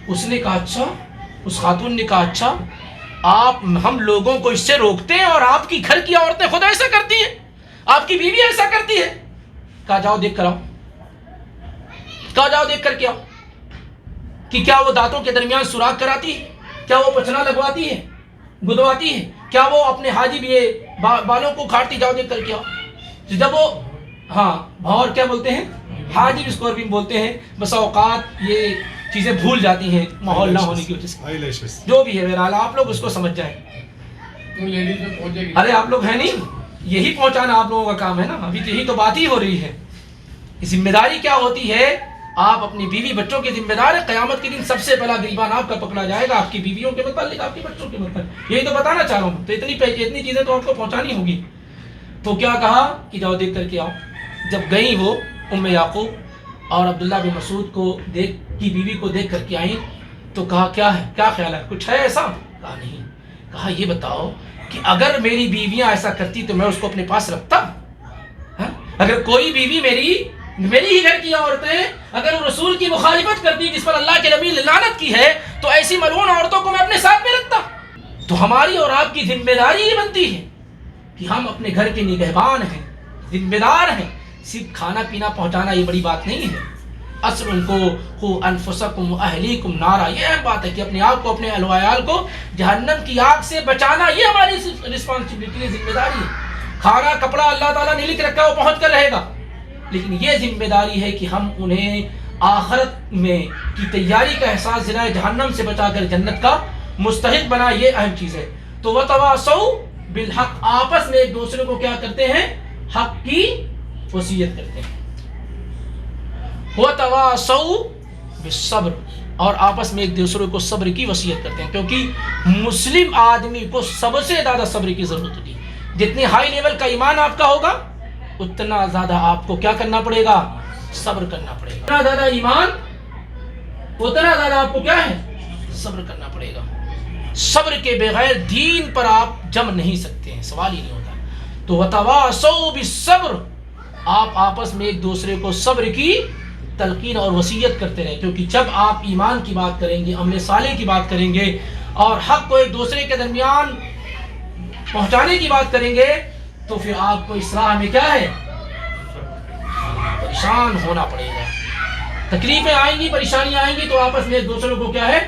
اس نے کہا اچھا، اس خاتون نے کہا اچھا آپ ہم لوگوں کو اس سے روکتے ہیں اور آپ کی گھر کی عورتیں خود ایسا کرتی ہیں، آپ کی بیوی ایسا کرتی ہے. کہا جاؤ دیکھ کر آؤ، کہا جاؤ دیکھ کر کے آؤ کہ کیا وہ دانتوں کے درمیان سوراخ کراتی ہے، کیا وہ پچنا لگواتی ہے، گدواتی ہے، کیا وہ اپنے حاجب یہ بالوں کو کھاڑتی. جاؤ دیکھ کر کے آؤ. جب وہ اور کیا بولتے ہیں، حاجب اس کو عربی میں بولتے ہیں. بس اوقات یہ چیزیں بھول جاتی ہیں ماحول نہ ہونے کی وجہ سے، جو بھی ہے بہرحال آپ لوگ اس کو سمجھ جائیں. ارے آپ لوگ ہیں نہیں، یہی پہنچانا آپ لوگوں کا کام ہے نا. ابھی تو یہی تو بات ہی ہو رہی ہے. ذمہ داری کیا ہوتی ہے، آپ اپنی بیوی بچوں کے ذمہ دار ہیں. قیامت کے دن سب سے پہلا گریبان آپ کا پکڑا جائے گا، آپ کی بیویوں کے متعلق، آپ کے بچوں کے متعلق. یہی تو بتانا چاہ رہا ہوں. تو اتنی چیزیں تو آپ کو پہنچانی ہوگی. تو کیا کہا کہ جاؤ دیکھ کر کے آؤ. جب گئیں وہ ام یعقوب اور عبداللہ بن مسعود کی بیوی کو دیکھ کر کے آئیں تو کہا کیا ہے، کیا خیال ہے، کچھ ہے ایسا؟ کہا نہیں. کہا یہ بتاؤ کہ اگر میری بیویاں ایسا کرتی تو میں اس کو اپنے پاس رکھتا. اگر کوئی بیوی میری ہی گھر کی عورتیں اگر رسول کی مخالفت کرتی جس پر اللہ کے نبی نے لعنت کی ہے تو ایسی ملعون عورتوں کو میں اپنے ساتھ میں رکھتا. تو ہماری اور آپ کی ذمہ داری یہ بنتی ہے کہ ہم اپنے گھر کے نگہبان ہیں، ذمہ دار ہیں. صرف کھانا پینا پہنچانا یہ بڑی بات نہیں ہے. اصل ان کو قو انفسکم اہلیکم نارا، یہ اہم بات ہے کہ اپنے آپ کو، اپنے اہل و عیال کو جہنم کی آگ سے بچانا، یہ ہماری رسپانسبلٹی ہے، ذمہ داری ہے. کھانا کپڑا اللہ تعالیٰ نے لکھ رکھا ہے، وہ پہنچ کر رہے گا، لیکن یہ ذمہ داری ہے کہ ہم انہیں آخرت میں کی تیاری کا احساس دلائیں، جہنم سے بچا کر جنت کا مستحق بنا. یہ اہم چیز ہے. تو وتواصوا بالحق، آپس میں ایک دوسرے کو کیا کرتے ہیں، حق کی وصیت کرتے ہیں. وتواصوا بالصبر، اور آپس میں ایک دوسرے کو صبر کی وصیت کرتے ہیں، کیونکہ مسلم آدمی کو سب سے زیادہ صبر کی ضرورت ہوتی ہے. جتنی ہائی لیول کا ایمان آپ کا ہوگا اتنا زیادہ آپ کو کیا کرنا پڑے گا، صبر کرنا پڑے گا. اتنا زیادہ ایمان اتنا زیادہ آپ کو کیا ہے، صبر کرنا پڑے گا. صبر کے بغیر دین پر آپ جم نہیں سکتے ہیں، سوال ہی نہیں ہوتا. تو وتواصوا بالصبر، آپ آپس میں ایک دوسرے کو صبر کی تلقین اور وصیت کرتے رہیں، کیونکہ جب آپ ایمان کی بات کریں گے، عمل صالح کی بات کریں گے اور حق کو ایک دوسرے کے درمیان پہنچانے کی بات کریں گے تو پھر آپ کو اس راہ میں کیا ہے، پریشان ہونا پڑے گا. تکلیفیں آئیں گی، پریشانیاں آئیں گی، تو آپس میں ایک دوسرے کو کیا ہے،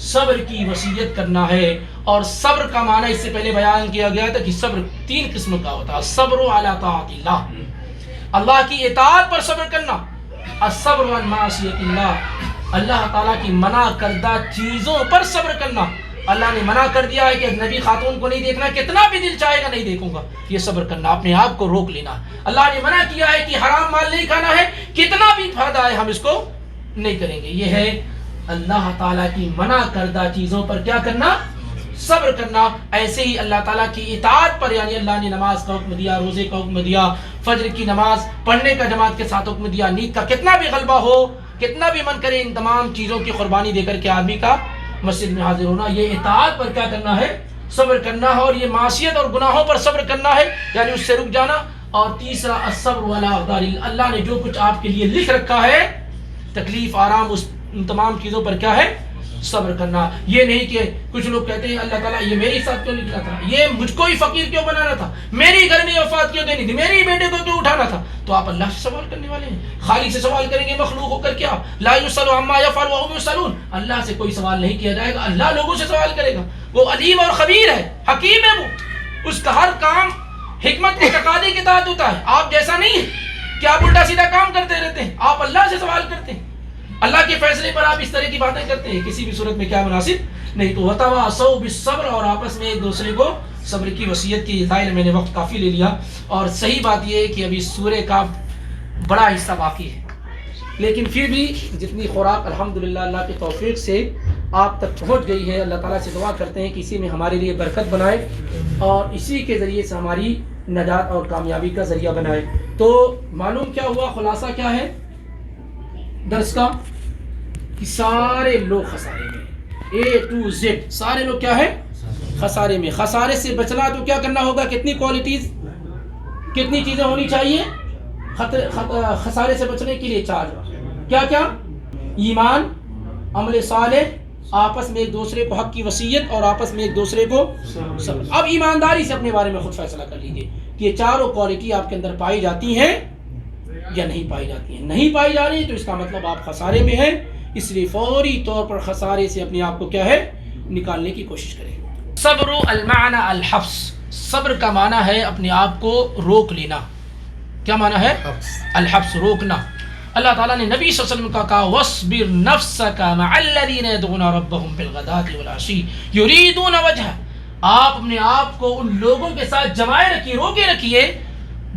صبر کی وصیت کرنا ہے. اور صبر کا معنی اس سے پہلے بیان کیا گیا تھا کہ صبر 3 قسم کا ہوتا ہے. الصبر علی طاعت اللہ، اللہ کی اطاعت پر صبر کرنا. الصبر عن معصیت اللہ، اللہ تعالیٰ کی منع کردہ چیزوں پر صبر کرنا. اللہ نے منع کر دیا ہے کہ نبی خاتون کو نہیں دیکھنا، کتنا بھی دل چاہے گا نہیں دیکھوں گا، یہ صبر کرنا، اپنے آپ کو روک لینا. اللہ نے منع کیا ہے کہ حرام مال نہیں کھانا ہے، کتنا بھی فائدہ ہے ہم اس کو نہیں کریں گے. یہ ہے اللہ تعالیٰ کی منع کردہ چیزوں پر کیا کرنا، صبر کرنا. ایسے ہی اللہ تعالیٰ کی اطاعت پر، یعنی اللہ نے نماز کا حکم دیا، روزے کا حکم دیا، فجر کی نماز پڑھنے کا جماعت کے ساتھ حکم دیا، نیند کا کتنا بھی غلبہ ہو، کتنا بھی من کرے، ان تمام چیزوں کی قربانی دے کر کے آدمی کا مسجد میں حاضر ہونا. یہ اطاعت پر کیا کرنا ہے، صبر کرنا ہے. اور یہ معصیت اور گناہوں پر صبر کرنا ہے، یعنی اس سے رک جانا. اور تیسرا الصبر علی اقدار اللہ، اللہ نے جو کچھ آپ کے لیے لکھ رکھا ہے، تکلیف آرام، ان تمام چیزوں پر کیا ہے، صبر کرنا. یہ نہیں کہ کچھ لوگ کہتے ہیں اللہ تعالیٰ یہ میرے ساتھ کیوں نہیں کیا تھا، یہ مجھ کو ہی فقیر کیوں بنانا تھا، میری گھر میں وفات کیوں دینی تھی، میری بیٹے کو کیوں اٹھانا تھا. تو آپ اللہ سے سوال کرنے والے ہیں، خالق سے سوال کریں گے مخلوق ہو کر کیا. لا یسأل عما یفعل وهم یسألون، اللہ سے کوئی سوال نہیں کیا جائے گا، اللہ لوگوں سے سوال کرے گا. وہ علیم اور خبیر ہے، حکیم ہے، وہ اس کا ہر کام حکمت کے تقاضے کے تحت ہوتا ہے. آپ جیسا نہیں ہے کہ آپ الٹا سیدھا کام کرتے رہتے ہیں، آپ اللہ سے سوال کرتے ہیں. اللہ کے فیصلے پر آپ اس طرح کی باتیں کرتے ہیں، کسی بھی صورت میں کیا مناسب نہیں. تو وتواصوا بالصبر، اور آپس میں ایک دوسرے کو صبر کی وصیت کی. ظاہر میں نے وقت کافی لے لیا، اور صحیح بات یہ ہے کہ ابھی سورہ کا بڑا حصہ باقی ہے، لیکن پھر بھی جتنی خوراک الحمدللہ اللہ کی توفیق سے آپ تک پہنچ گئی ہے. اللہ تعالیٰ سے دعا کرتے ہیں کہ اسی میں ہمارے لیے برکت بنائے اور اسی کے ذریعے سے ہماری نجات اور کامیابی کا ذریعہ بنائے. تو معلوم کیا ہوا, خلاصہ کیا ہے درس کا, کہ سارے لوگ خسارے میں, A to Z سارے لوگ کیا ہے خسارے میں. خسارے سے بچنا تو کیا کرنا ہوگا, کتنی کوالٹیز, کتنی چیزیں ہونی چاہیے خسارے سے بچنے کے لیے؟ 4. کیا کیا؟ ایمان, عمل صالح, آپس میں ایک دوسرے کو حق کی وصیت اور آپس میں ایک دوسرے کو صبر. اب ایمانداری سے اپنے بارے میں خود فیصلہ کر لیجیے کہ یہ چاروں کوالٹی آپ کے اندر پائی جاتی ہیں یا نہیں پائی جاتی ہیں. نہیں پائی جا رہی تو اس کا مطلب آپ خسارے میں ہیں. اس لیے فوری طور پر خسارے سے اپنے آپ کو کیا ہے نکالنے کی کوشش کریں. صبر المعنی الحبس, صبر کا معنی ہے اپنے آپ کو روک لینا. کیا معنی ہے؟ الحبس, روکنا. اللہ تعالیٰ نے نبی صلی اللہ علیہ وسلم کا کہا وَاصْبِرْ نَفْسَكَ مَعَ الَّذِينَ يَدْعُونَ رَبَّهُمْ بِالْغَدَاةِ وَالْعَشِيِّ يُرِيدُونَ وَجْهَهُ. آپ اپنے آپ کو ان لوگوں کے ساتھ جمائے رکھیے, روکے رکھیے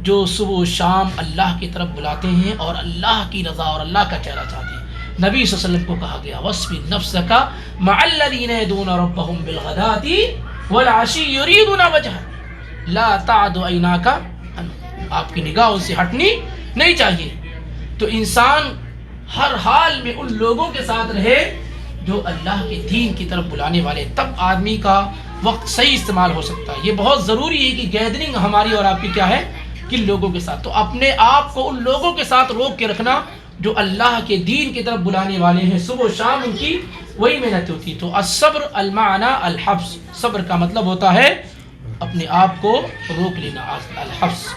جو صبح و شام اللہ کی طرف بلاتے ہیں اور اللہ کی رضا اور اللہ کا چہرہ چاہتے ہیں. نبی صلی اللہ علیہ وسلم کو کہا گیا وَاصْبِرْ نَفْسَكَ مَعَ الَّذِينَ يَدْعُونَ رَبَّهُمْ بِالْغَدَاةِ وَالْعَشِيِّ يُرِيدُونَ وَجْهَهُ لَا تَعْدُ عَيْنَاكَ عَنْهُمْ. آپ کی نگاہ ان سے ہٹنی نہیں چاہیے. تو انسان ہر حال میں ان لوگوں کے ساتھ رہے جو اللہ کے دین کی طرف بلانے والے, تب آدمی کا وقت صحیح استعمال ہو سکتا ہے. یہ بہت ضروری ہے کہ گیدرنگ ہماری اور آپ کی کیا ہے, کن لوگوں کے ساتھ. تو اپنے آپ کو ان لوگوں کے ساتھ روک کے رکھنا جو اللہ کے دین کی طرف بلانے والے ہیں, صبح و شام ان کی وہی محنت ہوتی. تو الصبر المعنی الحبس, صبر کا مطلب ہوتا ہے اپنے آپ کو روک لینا, الحبس.